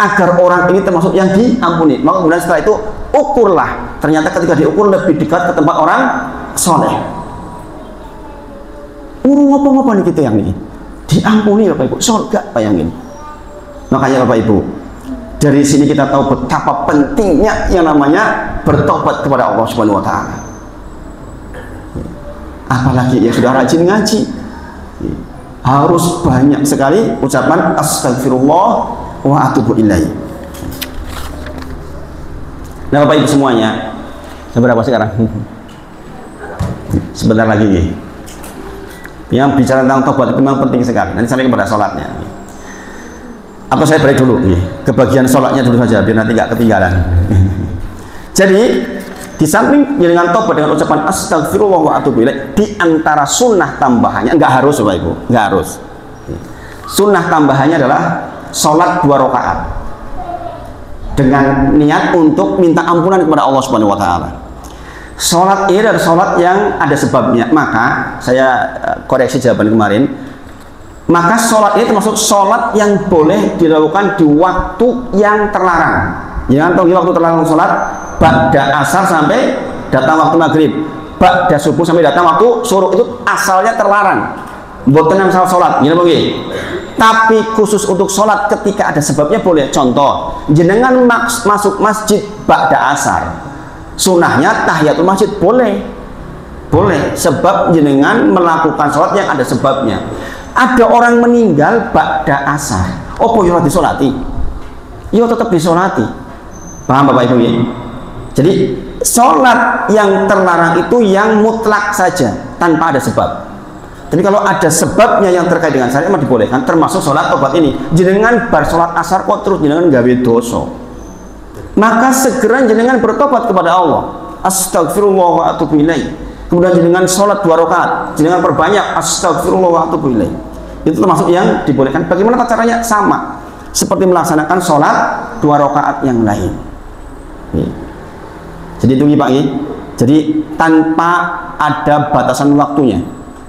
Agar orang ini termasuk yang diampuni. Maka kemudian setelah itu ukurlah. Ternyata ketika diukur lebih dekat ke tempat orang soleh. Urung apa-apa nih kita yang ini diampuni Bapak Ibu, surga bayangin. Makanya Bapak Ibu, dari sini kita tahu betapa pentingnya yang namanya bertobat kepada Allah Subhanahu wa taala. Apalagi yang sudah rajin ngaji, harus banyak sekali ucapan astagfirullah wa atubu ilaih. Nah Bapak Ibu semuanya, seberapa sekarang? Sebentar lagi nih. Yang bicara tentang tobat itu memang penting sekali. Nanti sampai kepada sholatnya. Apa saya balik dulu nih, ke bagian sholatnya dulu saja biar nanti nggak ketinggalan. Jadi di samping dengan tobat dengan ucapan astagfirullah wa atubu ilaih, di antara sunnah tambahannya, nggak harus Bapak Ibu, nggak harus. Sunnah tambahannya adalah sholat 2 rakaat dengan niat untuk minta ampunan kepada Allah Subhanahu wa taala. Sholat ini adalah sholat yang ada sebabnya. Maka saya koreksi jawaban kemarin. Maka sholat ini termasuk sholat yang boleh dilakukan di waktu yang terlarang. Jangan tahu waktu terlarang sholat ba'da asar sampai datang waktu maghrib, ba'da subuh sampai datang waktu suruh, itu asalnya terlarang. Bukan yang salah sholat, gini begini. Tapi khusus untuk sholat ketika ada sebabnya boleh. Contoh, jenengan masuk masjid ba'da asar, Sunahnya tahiyatul masjid boleh, sebab jenengan melakukan sholat yang ada sebabnya. Ada orang meninggal ba'da asar, opo yo disolati? Yo tetap disolati. Paham Bapak Ibu ya? Jadi sholat yang terlarang itu yang mutlak saja tanpa ada sebab. Tapi kalau ada sebabnya yang terkait dengan syariat dibolehkan, termasuk sholat tobat ini. Jenengan bar sholat asar kok terus jenengan gawe dosa, maka segera jenengan bertobat kepada Allah. Astagfirullah wa atubu ilaih. Kemudian jenengan sholat 2 rakaat, jenengan perbanyak astagfirullah wa atubu ilaih. Itu termasuk yang dibolehkan. Bagaimana caranya? Sama seperti melaksanakan sholat 2 rakaat yang lain. Jadi itu Pak. Jadi tanpa ada batasan waktunya.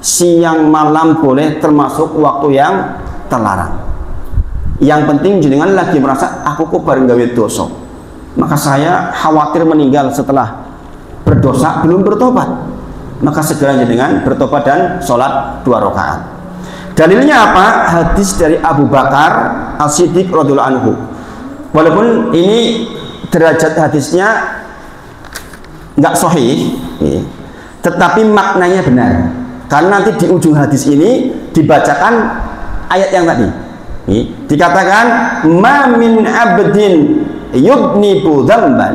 Siang malam boleh, termasuk waktu yang terlarang. Yang penting jenengan lagi merasa aku kok bareng gawe dosa, maka saya khawatir meninggal setelah berdosa belum bertobat, maka segera jenengan bertobat dan sholat 2 rakaat. Dalilnya apa? Hadis dari Abu Bakar As-Siddiq radhiyallahu anhu. Walaupun ini derajat hadisnya nggak sahih, tetapi maknanya benar. Karena nanti di ujung hadis ini dibacakan ayat yang tadi. Dikatakan ma min abdin yudnibu dzamban.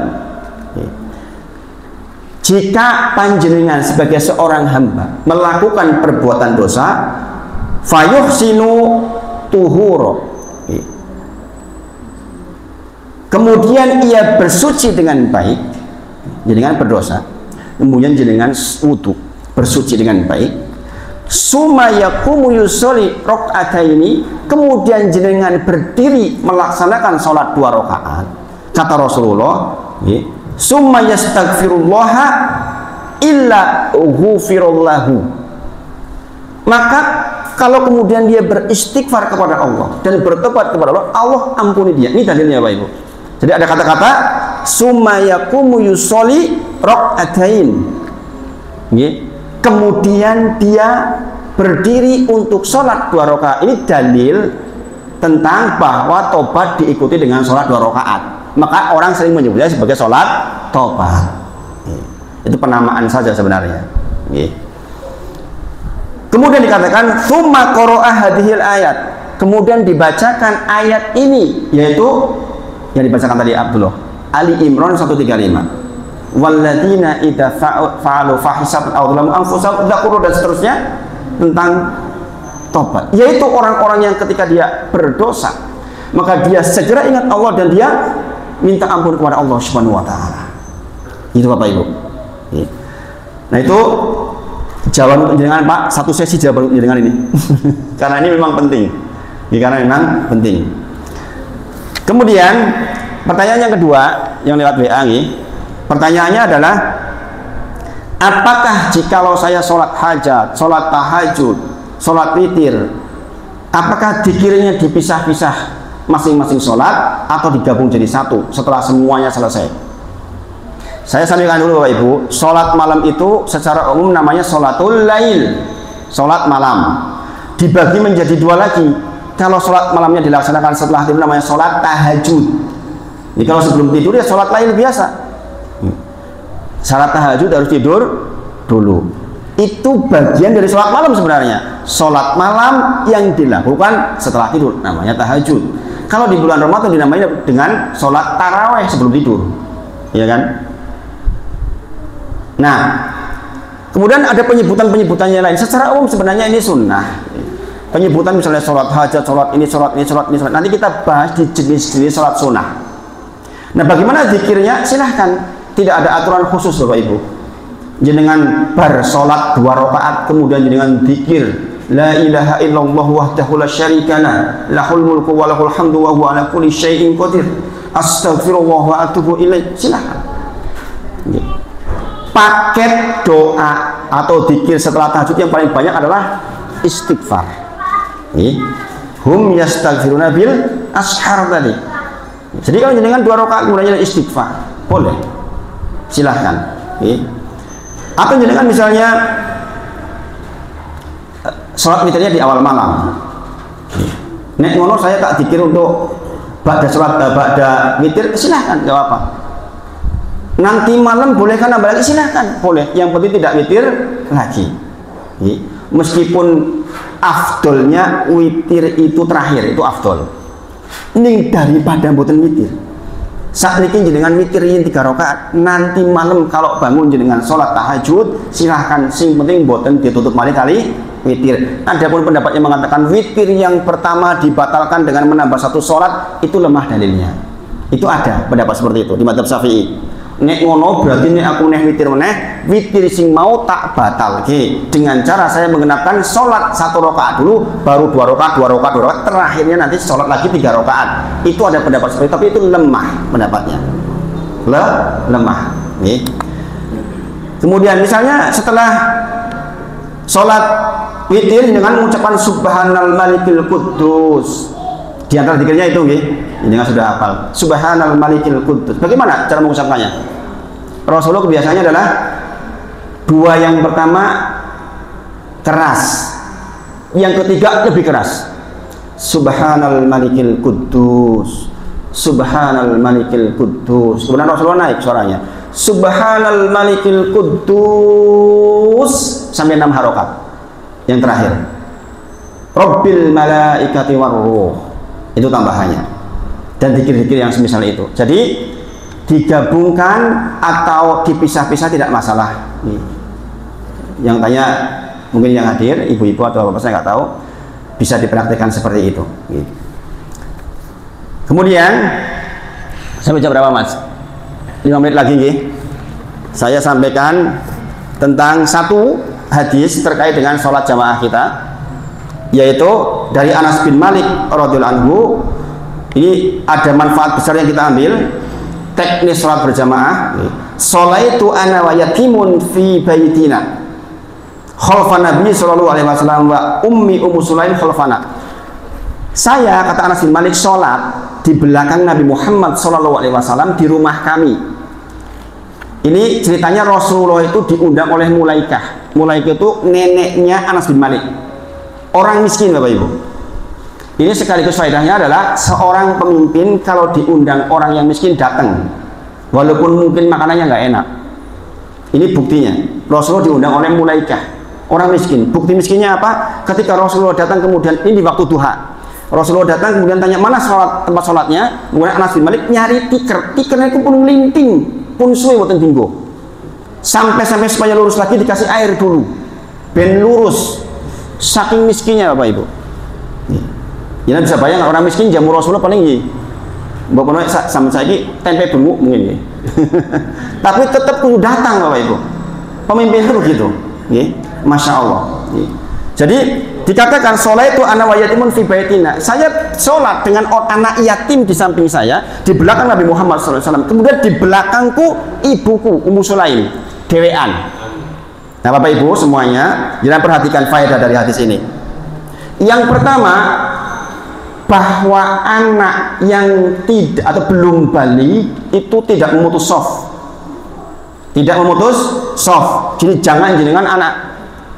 Jika panjenengan sebagai seorang hamba melakukan perbuatan dosa, fayuhsinu tuhuro, kemudian ia bersuci dengan baik, jenengan berdosa, kemudian jenengan wudu, bersuci dengan baik, sumayakumu yusoli rok'ataini, kemudian jenengan berdiri melaksanakan sholat 2 rakaat. Kata Rasulullah, summa yastaghfirullaha illa ghufirallahu. Maka kalau kemudian dia beristighfar kepada Allah dan bertobat kepada Allah, Allah ampuni dia. Ini dalilnya Bapak Ibu. Jadi ada kata-kata summa yaqumu yusolli raq'atain, kemudian dia berdiri untuk sholat 2 rakaat. Ini dalil tentang bahwa tobat diikuti dengan sholat 2 rakaat. Maka orang sering menyebutnya sebagai sholat tobat. Itu penamaan saja sebenarnya. Kemudian dikatakan tsumma qara'a hadhil ayat, kemudian dibacakan ayat ini, yaitu yang dibacakan tadi Abdullah, Ali Imran 135. Walladzina idza fa'alu fahisatan aw dzalamu anfusahum dzakuru, dan seterusnya tentang tobat, yaitu orang-orang yang ketika dia berdosa maka dia segera ingat Allah dan dia minta ampun kepada Allah Subhanahu wa taala. Itu Bapak Ibu. Nah, itu jawaban jenengan Pak, satu sesi jawaban jenengan ini. Karena ini memang penting. Karena memang penting. Kemudian pertanyaan yang kedua yang lewat WA ini, pertanyaannya adalah apakah jikalau saya sholat hajat, sholat tahajud, sholat witir, apakah dikiranya dipisah-pisah masing-masing sholat atau digabung jadi satu setelah semuanya selesai? Saya sampaikan dulu Bapak Ibu, sholat malam itu secara umum namanya sholatul lail, sholat malam. Dibagi menjadi 2 lagi. Kalau sholat malamnya dilaksanakan setelah tidur namanya sholat tahajud. Jadi kalau sebelum tidur ya sholat lail biasa. Syarat tahajud harus tidur dulu. Itu bagian dari sholat malam sebenarnya. Sholat malam yang dilakukan setelah tidur namanya tahajud. Kalau di bulan Ramadan dinamai dengan sholat taraweh sebelum tidur, ya kan? Nah, kemudian ada penyebutan-penyebutan yang lain. Secara umum sebenarnya ini sunnah. Penyebutan misalnya sholat hajat, sholat ini, sholat ini, sholat ini, sholat. Nanti kita bahas di jenis-jenis sholat sunnah. Nah, bagaimana zikirnya? Silahkan. Tidak ada aturan khusus Bapak Ibu. Jenengan bar sholat 2 rakaat, kemudian jenengan zikir la ilaha illallah wahdahu la syarikalah, lahul mulku wa lahul hamdu wa huwa ala kulli syai'in qadir, astaghfirullah wa atubu ilaih. Silahkan. Paket doa atau zikir setelah tahajud yang paling banyak adalah istighfar. Hum yastaghfiruna bil ashar tadi. Jadi kalau jenengan 2 rakaat kemudian istighfar, boleh. Silahkan. Atau jenengan misalnya sholat witirnya di awal malam. Nek ngono saya tak zikir untuk ba'da sholat ba'da witir, silahkan, gak apa-apa. Nanti malam bolehkah nambah lagi? Silahkan, boleh. Yang penting tidak witir lagi. Meskipun afdolnya witir itu terakhir, itu afdol. Ini daripada mboten witir. Saat ini jenengan witir 3 rakaat, nanti malam kalau bangun jenengan sholat tahajud, silahkan. Sing penting mboten ditutup malih kali witir. Adapun pendapat yang mengatakan witir yang pertama dibatalkan dengan menambah 1 sholat, itu lemah dalilnya. Itu ada pendapat seperti itu di madzhab Syafi'i. Nek ngono berarti nek aku neh witir meneh, witir sing mau tak batal dengan cara saya mengenapkan sholat 1 rakaat dulu, baru 2 rakaat, 2 rakaat, 2 rakaat, terakhirnya nanti sholat lagi 3 rakaat. Itu ada pendapat seperti itu, tapi itu lemah pendapatnya. Lemah. Kemudian misalnya setelah sholat witir dengan mengucapkan Subhanal Malikil Quddus, di antara zikirnya itu dengan sudah hafal Subhanal Malikil Quddus. Bagaimana cara mengucapkannya? Rasulullah kebiasaannya adalah 2 yang pertama keras, yang ketiga lebih keras. Subhanal Malikil Quddus, Subhanal Malikil Quddus. Kemudian Rasulullah naik suaranya, Subhanal Malikil Quddus, sampai 6 harokat. Yang terakhir Rabbil Malaikati Warruh, itu tambahannya. Dan zikir-zikir yang semisal itu. Jadi digabungkan atau dipisah-pisah tidak masalah. Yang tanya mungkin yang hadir, ibu-ibu atau bapak, saya nggak tahu, bisa dipraktikkan seperti itu. Kemudian sampai jam berapa Mas? 5 menit lagi. Saya sampaikan tentang 1 hadis terkait dengan sholat jamaah kita, yaitu dari Anas bin Malik radhiyallahu anhu. Ini ada manfaat besar yang kita ambil. Teknis sholat berjamaah. Sholaitu ana wa yatimun fi baitina khalfan Nabi sallallahu alaihi wasallam wa ummi Sulaim khalfana. Saya, kata Anas bin Malik, sholat di belakang Nabi Muhammad sallallahu alaihi wasallam di rumah kami. Ini ceritanya Rasulullah itu diundang oleh Mulaikah. Mulaikah itu neneknya Anas bin Malik, orang miskin Bapak Ibu. Ini sekaligus faedahnya adalah seorang pemimpin kalau diundang orang yang miskin datang, walaupun mungkin makanannya nggak enak. Ini buktinya. Rasulullah diundang oleh Mulaikah, orang miskin. Bukti miskinnya apa? Ketika Rasulullah datang, kemudian ini di waktu duha, Rasulullah datang kemudian tanya mana tempat sholatnya. Kemudian Anas bin Malik nyari tikar. Tikernya itu pun linting, pun suwe buatan tinggo. Sampai supaya lurus lagi dikasih air dulu, ben lurus. Saking miskinnya Bapak Ibu. Ya bisa bayang orang miskin jamu Rasulullah paling mbok sama saya tempe benguk mungkin tapi tetap kudu datang Bapak Ibu. Pemimpin itu begitu. Masya Allah. Jadi dikatakan sholat itu ana wa yatimun fi baitina. Saya sholat dengan anak yatim di samping saya, di belakang Nabi Muhammad SAW. Kemudian di belakangku ibuku Ummu Sulaim dewean. Nah Bapak Ibu semuanya, jangan perhatikan faedah dari hadis ini. Yang pertama, bahwa anak yang tidak atau belum balik itu tidak memutus soft, tidak memutus soft. Jadi jangan jenengan anak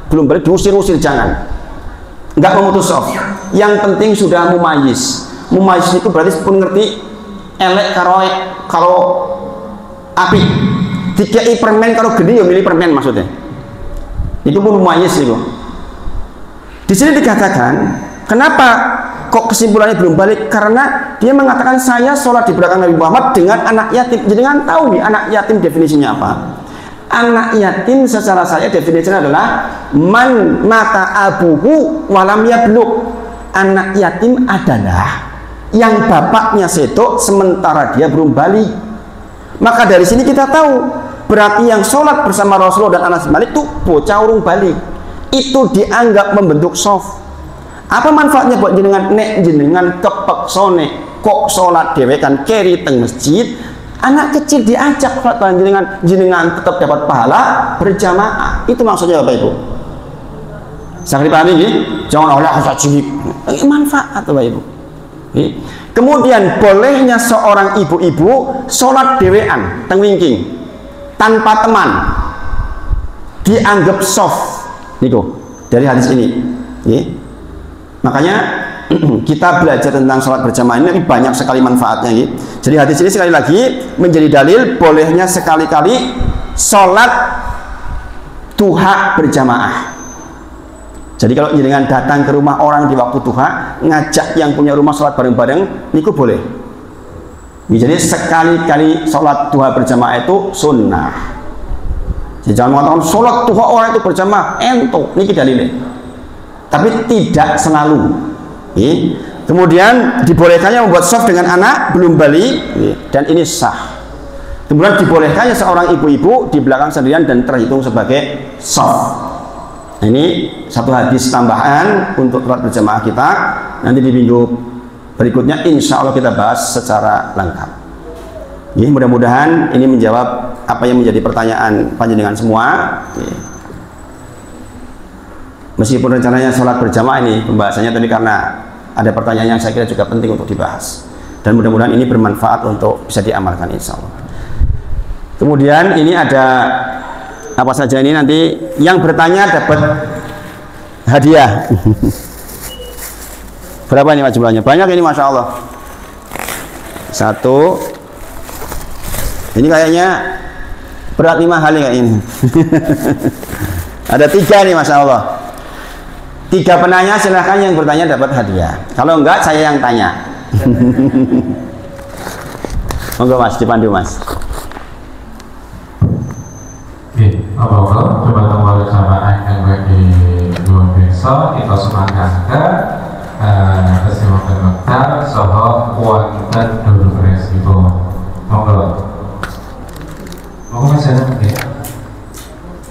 belum balik diusir-usir, jangan, nggak memutus soft. Yang penting sudah mumayyiz. Mumayyiz itu berarti pun ngerti elek kalau api, dikai permen kalau gede ya milih permen, maksudnya itu pun mumayyiz itu. Di sini dikatakan kenapa kok kesimpulannya belum balik? Karena dia mengatakan saya sholat di belakang Nabi Muhammad dengan anak yatim. Jadi kan tahu nih anak yatim definisinya apa? Anak yatim secara saya definisinya adalah man mata abuhu walam yablugh. Anak yatim adalah yang bapaknya sedo sementara dia belum balik. Maka dari sini kita tahu berarti yang sholat bersama Rasulullah dan Anas bin Malik itu bocah urung balik. Itu dianggap membentuk soft. Apa manfaatnya buat jenengan? Nek jenengan kepeksone kok sholat dewekan keri teng masjid, anak kecil diajak sholat jenengan tetap dapat pahala berjamaah. Itu maksudnya Bapak Ibu. Sangat dipahami ya? Jangan oleh asal cilik. Manfaat Bapak Ibu. Kemudian bolehnya seorang ibu-ibu sholat dewean teng wingking tanpa teman, dianggap soft. Niku dari hadis ini. Makanya kita belajar tentang sholat berjamaah ini banyak sekali manfaatnya gitu. Jadi hadis ini sekali lagi menjadi dalil bolehnya sekali-kali sholat duha berjamaah. Jadi kalau dengan datang ke rumah orang di waktu duha, ngajak yang punya rumah sholat bareng-bareng, niku boleh. Jadi sekali-kali sholat duha berjamaah itu sunnah. Jadi jangan mengatakan sholat duha orang itu berjamaah, ento, niki dalilnya. Tapi tidak selalu. Kemudian dibolehkannya membuat soft dengan anak belum balik, dan ini sah. Kemudian dibolehkannya seorang ibu-ibu di belakang sendirian dan terhitung sebagai soft. Ini satu hadis tambahan untuk sholat berjamaah kita. Nanti di minggu berikutnya insya Allah kita bahas secara lengkap. Mudah-mudahan ini menjawab apa yang menjadi pertanyaan panjenengan semua. Meskipun rencananya sholat berjamaah ini pembahasannya, tapi karena ada pertanyaan yang saya kira juga penting untuk dibahas, dan mudah-mudahan ini bermanfaat untuk bisa diamalkan insya Allah. Kemudian ini ada apa saja ini, nanti yang bertanya dapat hadiah. Berapa ini jumlahnya? Banyak ini masya Allah. Satu, ini kayaknya berat 5 hal kayak ini. Ada 3 nih masya Allah. 3 penanya, silahkan yang bertanya dapat hadiah. Kalau enggak saya yang tanya. Monggo Mas, dipandu Mas. Oke, apa-apa, coba kembali jamaah yang bagi dua besok kita semangatkan kesimakan dokter soal kuantan dulu resiko. Monggo Mas ya.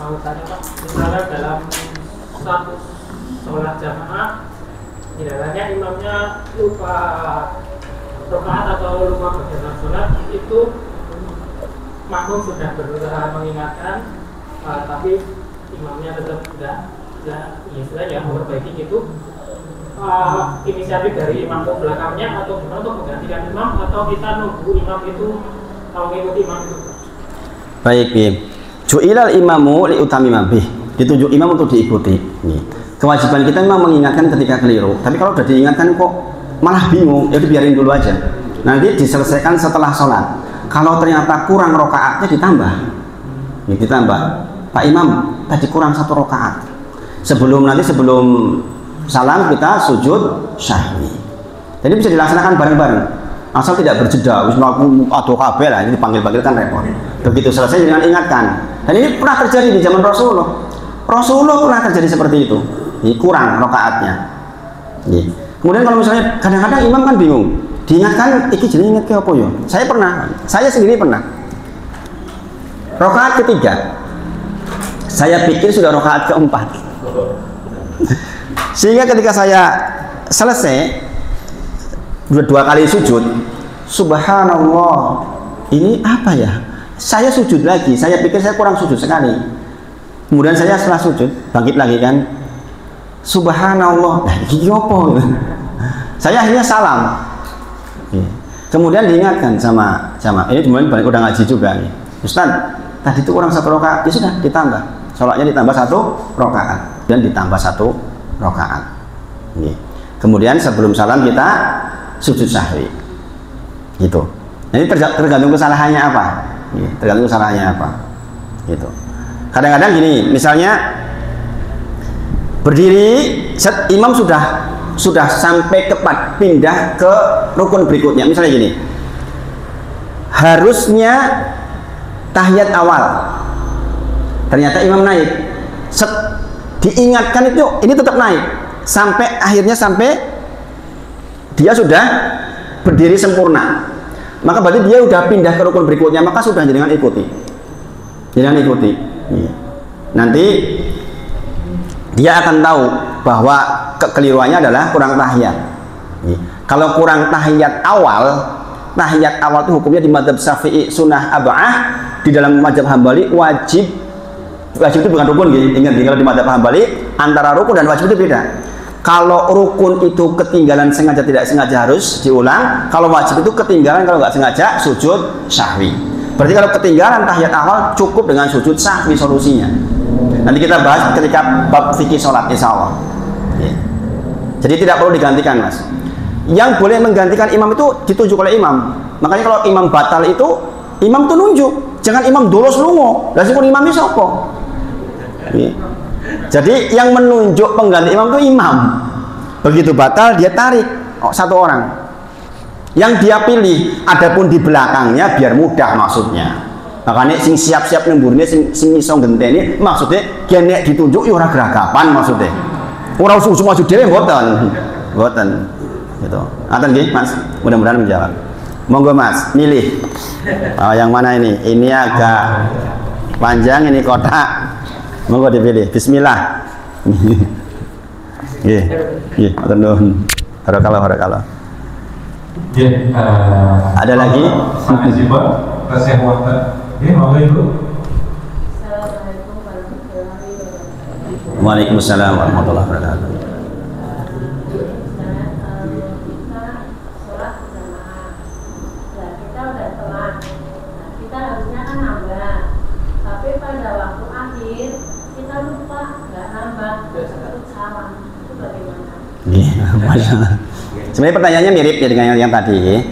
Mau tanya Pak, misalnya dalam status sholat jamaah, tidaknya imamnya lupa rakaat atau lupa bagaimana sholat, itu makmum sudah berusaha mengingatkan, tapi imamnya tetap tidak istilahnya memperbaiki itu. Inisiatif dari imam ke belakangnya atau gimana untuk menggantikan imam, atau kita nunggu imam itu mengikuti imam itu? Baik, ju'ilal imamu liutamima bih, ditunjuk imam untuk diikuti. Kewajiban kita memang mengingatkan ketika keliru, tapi kalau sudah diingatkan kok malah bingung, ya biarin dulu aja, nanti diselesaikan setelah sholat. Kalau ternyata kurang rokaatnya ditambah, Pak Imam tadi kurang 1 rokaat, sebelum salam kita sujud sahwi. Jadi bisa dilaksanakan bareng-bareng, asal tidak berjeda. Atau kabel lah, ini dipanggil-panggil kan repot. Begitu selesai dengan ingatkan. Dan ini pernah terjadi di zaman Rasulullah. Rasulullah pernah terjadi seperti itu. Ini kurang rokaatnya. Kemudian kalau misalnya kadang-kadang imam kan bingung, diingatkan, iki jadi ingat ke apa ya? Saya sendiri pernah. Rokaat ketiga, saya pikir sudah rokaat keempat. Sehingga ketika saya selesai 2 kali sujud, subhanallah, ini apa ya? Saya sujud lagi, saya pikir saya kurang sujud sekali. Kemudian saya setelah sujud bangkit lagi kan, subhanallah, ini apa? Saya akhirnya salam. Kemudian diingatkan sama ini kemudian balik udah ngaji juga nih, Ustaz, tadi itu kurang 1 rakaat, ya sudah ditambah, sholatnya ditambah 1 rakaat dan ditambah 1 rakaat. Kemudian sebelum salam kita sujud sahwi. Gitu. Ini tergantung kesalahannya apa. Tergantung kesalahannya apa. Gitu. Kadang-kadang gini, misalnya berdiri, imam sudah sampai pindah ke rukun berikutnya. Misalnya gini, harusnya tahiyat awal, ternyata imam naik, diingatkan itu, ini tetap naik sampai dia sudah berdiri sempurna, maka berarti dia sudah pindah ke rukun berikutnya, maka sudah jangan ikuti. Nanti dia akan tahu bahwa kekeliruannya adalah kurang tahiyat. Kalau kurang tahiyat awal itu hukumnya di mazhab Syafi'i sunnah ab'ah, di dalam mazhab Hambali wajib itu bukan rukun. Ingat, kalau di mazhab Hambali antara rukun dan wajib itu beda. Kalau rukun itu ketinggalan sengaja tidak sengaja harus diulang, kalau wajib itu ketinggalan kalau nggak sengaja sujud sahwi. Berarti kalau ketinggalan tahiyat awal cukup dengan sujud sahwi solusinya. Nanti kita bahas ketika bab fikih sholat insya Allah. Jadi tidak perlu digantikan, Mas. Yang boleh menggantikan imam itu ditunjuk oleh imam. Makanya kalau imam batal itu, imam itu nunjuk. Jangan imam dolos lungo. Lah sing imam iki sapa? Jadi yang menunjuk pengganti imam itu imam. Begitu batal dia tarik satu orang. Yang dia pilih, adapun di belakangnya biar mudah maksudnya. Makanya sing siap-siap nemburine sing iso ngenteni maksudnya nek ditunjuk ya ora geragapan maksudnya. Ora usah maju dhewe mboten. Mboten. Gitu. Ngaten nggih, Mas. Mudah-mudahan menjawab. Monggo Mas, milih. Oh, yang mana ini? Ini agak panjang, ini kotak. Monggo dipilih. Bismillah. Nggih. Nggih, matur nuwun. Barakallah. Ada lagi? Sampai jumpa. Kasih waktu. Monggo Ibu. Waalaikumsalam warahmatullahi wabarakatuh. Sebenarnya pertanyaannya mirip ya dengan yang tadi.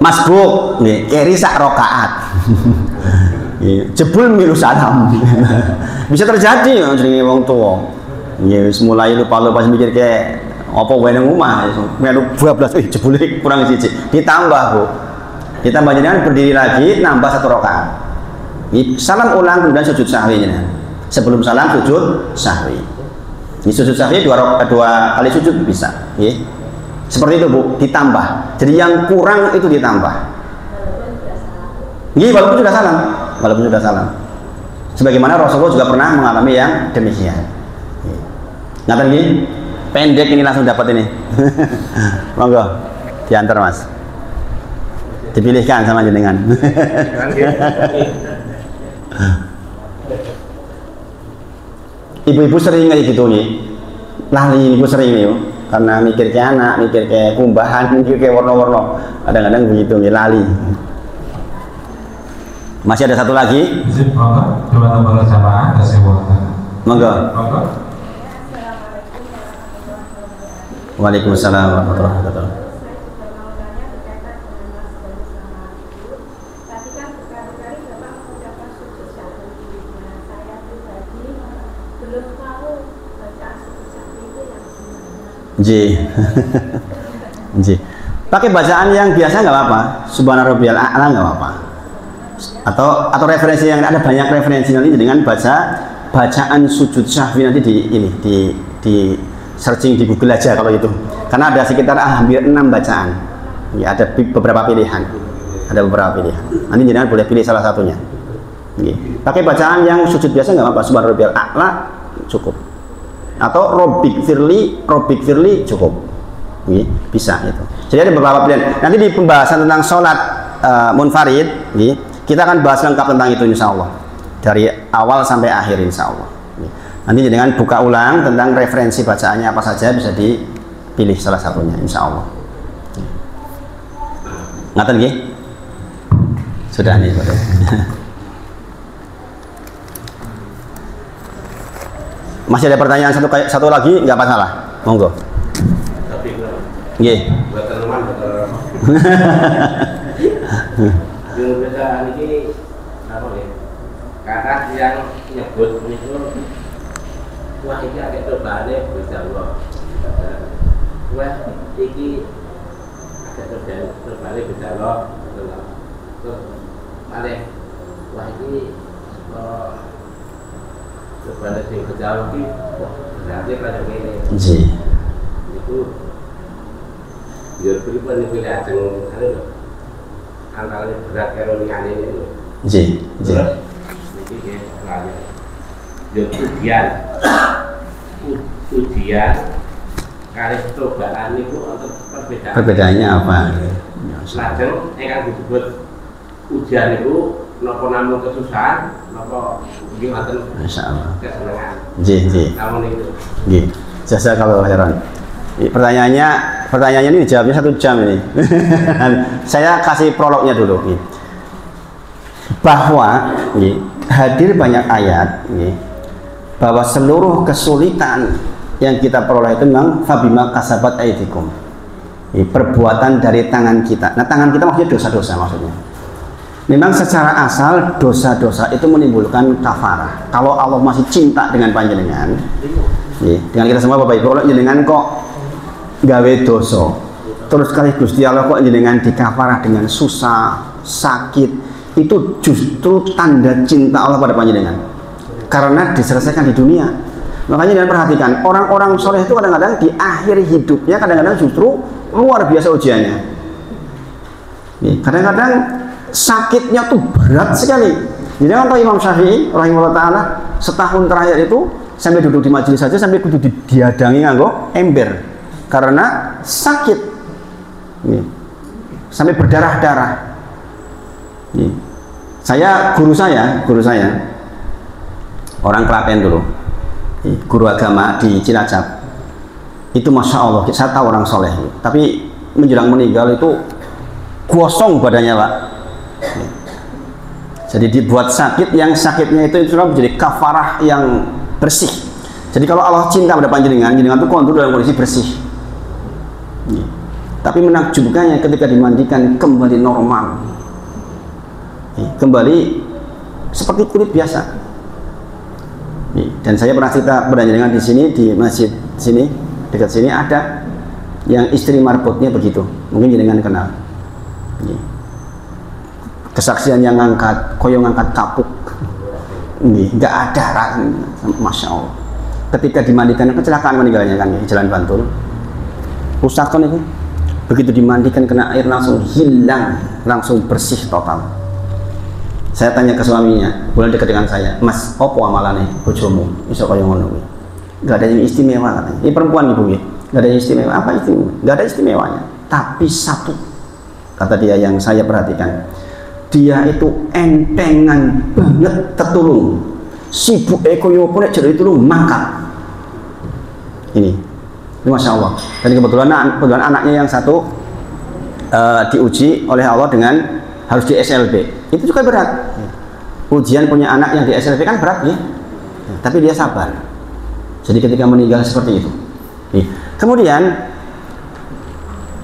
Masbuk, keri sak rokaat. Jebul milu salam. Bisa terjadi ya jenenge wong tuwa. Ya wis mulai lupa-lupa mikir kayak apa wae nang omah, melu 12 jebule kurang siji. Ditambah, Bu. Ditambah jenengan berdiri lagi nambah 1 rakaat. Salam ulang kemudian sujud sahwi jenengan. Sebelum salam sujud sahwi. Ini sujud sahwi dua kali sujud bisa, ya. Seperti itu Bu, ditambah. Jadi yang kurang itu ditambah. Iya, walaupun sudah salam. Sebagaimana Rasulullah juga pernah mengalami yang demikian. Ngaten nggih? Pendek ini langsung dapat ini. Monggo, diantar Mas. Dipilihkan sama jenengan. Ibu-ibu sering kayak gitu nih, lali ibu sering nih, karena mikir ke anak, mikir ke kumbahan, mikir ke warna-warna, kadang-kadang begitu nih lali. Masih ada satu lagi? Monggo, coba tambah jamaah kasih waktu. Monggo. Waalaikumsalam warahmatullahi wabarakatuh. Ji. Pakai bacaan yang biasa nggak apa-apa. Subhana rabbiyal a'la nggak apa-apa. Atau referensi yang ada banyak referensi nanti dengan bacaan sujud sahwi nanti di searching di Google aja kalau itu. Karena ada sekitar hampir 6 bacaan. Ya, ada beberapa pilihan. Nanti jangan boleh pilih salah satunya. Pakai bacaan yang sujud biasa nggak apa-apa. Subhana rabbiyal a'la cukup. Atau robik firli cukup, bisa itu. Jadi ada beberapa pilihan. Nanti di pembahasan tentang sholat munfarid, kita akan bahas lengkap tentang itu insya Allah dari awal sampai akhir insya Allah. Nanti dengan buka ulang tentang referensi bacaannya apa saja bisa dipilih salah satunya insya Allah. Ngaten nggih? Sudah nih. Masih ada pertanyaan satu lagi, nggak masalah. Monggo. Nggih. Buat teman Jurusan ini apa ya? Kakak yang nyebut itu wah ini agak terbalik bisa Allah. Wah ini agak terbalik bisa Allah. Terus balik. Wah ini sebenarnya sing kejauh ki berarti pada kene. Ji. Itu biar pribadi pilih ajeng anu lho. Antara berat karo liyane itu. Ji. Iki nggih lali. Yo ujian kali cobaan niku untuk perbedaan. Perbedaannya apa? Lajeng ingkang disebut ujian niku napa namung kesusahan napa nggih wonten masyaallah kesenangan. Ji. Namun itu. Nggih. Jazakallahu khairan. Pertanyaannya ini dijawabnya 1 jam ini. Saya kasih prolognya dulu. Bahwa hadir banyak ayat bahwa seluruh kesulitan yang kita peroleh itu memang fabima kasabat aidikum. Perbuatan dari tangan kita. Nah, tangan kita maksudnya dosa-dosa maksudnya. Memang secara asal dosa-dosa itu menimbulkan kafarah. Kalau Allah masih cinta dengan panjenengan, dengan kita semua Bapak Ibu, kalau jenengan kok gawe dosa, terus kali Gusti Allah kok jenengan dikafarah dengan susah, sakit, itu justru tanda cinta Allah pada panjenengan. Karena diselesaikan di dunia. Makanya jangan perhatikan, orang-orang soleh itu kadang-kadang di akhir hidupnya kadang-kadang justru luar biasa ujiannya. Kadang-kadang sakitnya tuh berat sekali. Jadi kan Imam Syafi'i rahimahullah taala setahun terakhir itu sampai duduk di majelis saja sampai kudu diadangi nganggo ember karena sakit. Sampai berdarah-darah. Guru saya orang Klaten dulu, guru agama di Cilacap. Itu masya Allah, saya tahu orang soleh, tapi menjelang meninggal itu gosong badannya Pak. Jadi dibuat sakit, yang sakitnya itu sudah menjadi kafarah yang bersih. Jadi kalau Allah cinta pada panjenengan, jenengan itu kontur dalam kondisi bersih. Tapi menakjubkannya ketika dimandikan kembali normal, kembali seperti kulit biasa. Dan saya pernah cerita pada jenengan di sini, di masjid sini, dekat sini ada yang istri marbotnya begitu, mungkin jenengan kenal. Kesaksian yang ngangkat, koyong ngangkat kapuk, nggak ada, masya Allah. Ketika dimandikan kecelakaan meninggalnya kan di Jalan Bantul, rusak kan itu. Begitu dimandikan kena air langsung hilang, langsung bersih total. Saya tanya ke suaminya, bulan dekat dengan saya, Mas, opo amalane bojomu iso kaya ngono kuwi? Enggak ada yang istimewa katanya. Ini perempuan ibu ya. Enggak ada yang istimewa. Apa istimewa? Enggak ada istimewanya. Tapi satu, kata dia yang saya perhatikan, dia itu entengan banget tertulung. Sibuk koyo opo nek jare tulung mangkat. Ini masya Allah. Dan kebetulan anaknya yang satu diuji oleh Allah dengan harus di SLB. Itu juga berat. Ujian punya anak yang di SLB kan berat ya. Tapi dia sabar. Jadi ketika meninggal seperti itu. Kemudian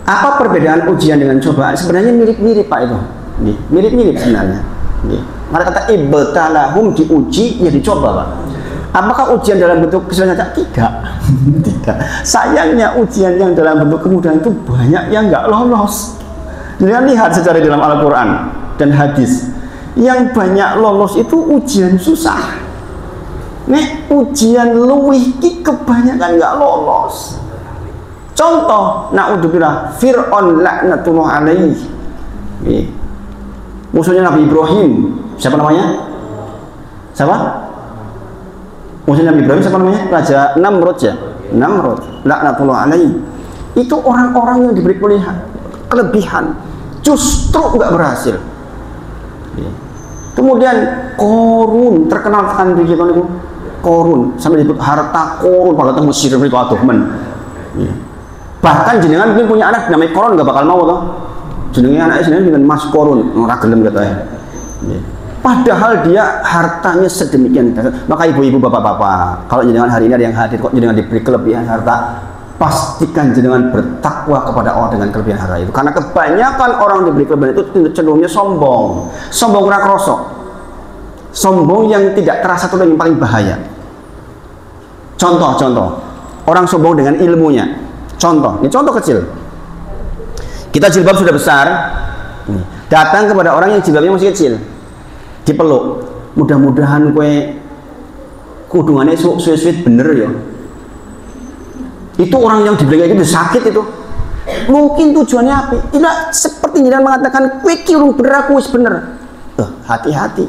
apa perbedaan ujian dengan cobaan? Sebenarnya mirip-mirip Pak itu. Mirip-mirip sebenarnya. Maka kata ibtalahum, diuji ya dicoba Pak. Apakah ujian dalam bentuk kesulitan? Tidak. Tidak. Sayangnya ujian yang dalam bentuk kemudahan itu banyak yang nggak lolos. Jangan lihat secara dalam Al-Quran dan hadis, yang banyak lolos itu ujian susah. Nek ujian luwih ki kebanyakan nggak lolos. Contoh, naudzubillah, Fir'aun laknatullah alaihi. Musuhnya Nabi Ibrahim, siapa namanya? Siapa? Musuhnya Nabi Ibrahim siapa namanya? Raja Namrud ya. Namrud laknatullah alaihi. Itu orang-orang yang diberi kelebihan, justru nggak berhasil. Kemudian Korun terkenal kan begitu itu. Korun sampai disebut harta Korun pada temu Mesir itu atuh men. Bahkan jenengan mungkin punya anak namanya Korun nggak bakal mau toh. Jenengan anaknya dengan Mas Korun, ora gelem katanya. Padahal dia hartanya sedemikian. Maka ibu-ibu bapak-bapak, kalau jenengan hari ini ada yang hadir kok jenengan diberi kelebihan harta, pastikan jenengan bertakwa kepada Allah dengan kelebihan harta itu. Karena kebanyakan orang diberi kelebihan itu cenderungnya sombong. Sombong ora krasa. Sombong yang tidak terasa itu yang paling bahaya. Contoh, orang sombong dengan ilmunya. Contoh, ini contoh kecil. Kita jilbab sudah besar, datang kepada orang yang jilbabnya masih kecil, dipeluk. Mudah-mudahan kue kudungannya suwe-suwe bener ya. Itu orang yang dibeli itu sakit itu. Mungkin tujuannya apa? Tidak seperti dia mengatakan kue kirung bener aku wis bener. Hati-hati.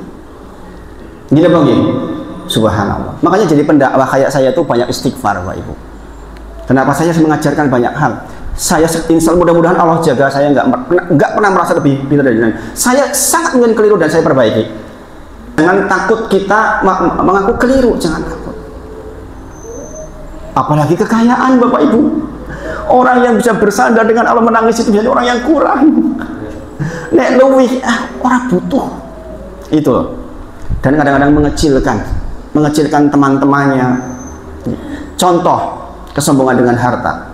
Gini bang, subhanallah. Makanya jadi pendakwah kayak saya tuh banyak istighfar Bapak Ibu. Kenapa saya mengajarkan banyak hal? Saya insya Allah mudah-mudahan Allah jaga saya nggak pernah merasa lebih pintar dari lain. Saya sangat mungkin keliru dan saya perbaiki. Jangan takut kita mengaku keliru, jangan takut. Apalagi kekayaan Bapak Ibu. Orang yang bisa bersandar dengan Allah menangis itu jadi orang yang kurang. Nek luwih orang butuh. Itu loh. Dan kadang-kadang mengecilkan teman-temannya. Contoh, kesombongan dengan harta.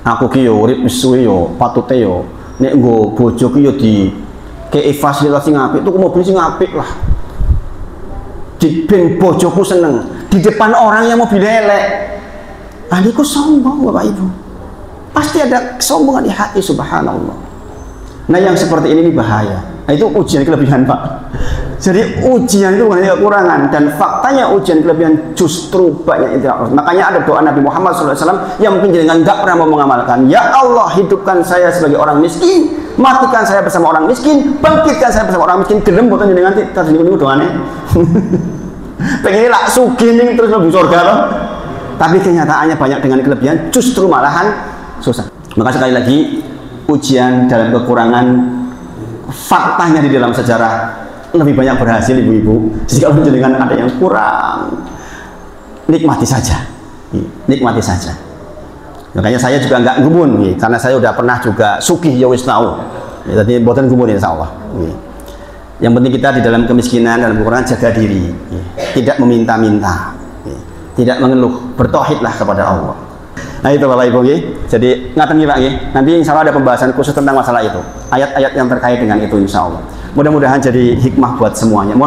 Aku ki yo urip wis suwe yo, patute yo nek nggo bojo ki yo di kei fasilitas sing apik, tuku mobil sing apik lah. Di ben bojoku seneng, di depan orang yang mobil elek. Ah niku sombong Bapak Ibu. Pasti ada kesombongan di hati, subhanallah. Nah yang seperti ini bahaya. Nah, itu ujian kelebihan Pak. Jadi ujian itu bukan kekurangan, dan faktanya ujian kelebihan justru banyak itu. Makanya ada doa Nabi Muhammad SAW yang mungkin jenengan nggak pernah mau mengamalkan. Ya Allah, hidupkan saya sebagai orang miskin, matikan saya bersama orang miskin, bangkitkan saya bersama orang miskin. Gelem boten jenengan terus niku doane. Pengen lah sugih ning terus mlebu surga loh. Tapi kenyataannya banyak dengan kelebihan justru malahan susah. Maka sekali lagi ujian dalam kekurangan, faktanya di dalam sejarah lebih banyak berhasil ibu-ibu. Jadi kalau jenengan ada yang kurang, nikmati saja, nikmati saja. Makanya saya juga nggak gumun, karena saya udah pernah juga sugih ya wis tau. Jadi boten gumun insya Allah. Yang penting kita di dalam kemiskinan, dalam kekurangan jaga diri, tidak meminta-minta, tidak mengeluh, bertauhidlah kepada Allah. Nah itu Bapak Ibu, jadi ngaten Pak, nanti insya Allah ada pembahasan khusus tentang masalah itu, ayat-ayat yang terkait dengan itu insya Allah. Mudah-mudahan jadi hikmah buat semuanya.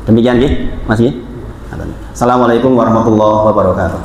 Demikian Mas. Assalamualaikum warahmatullahi wabarakatuh.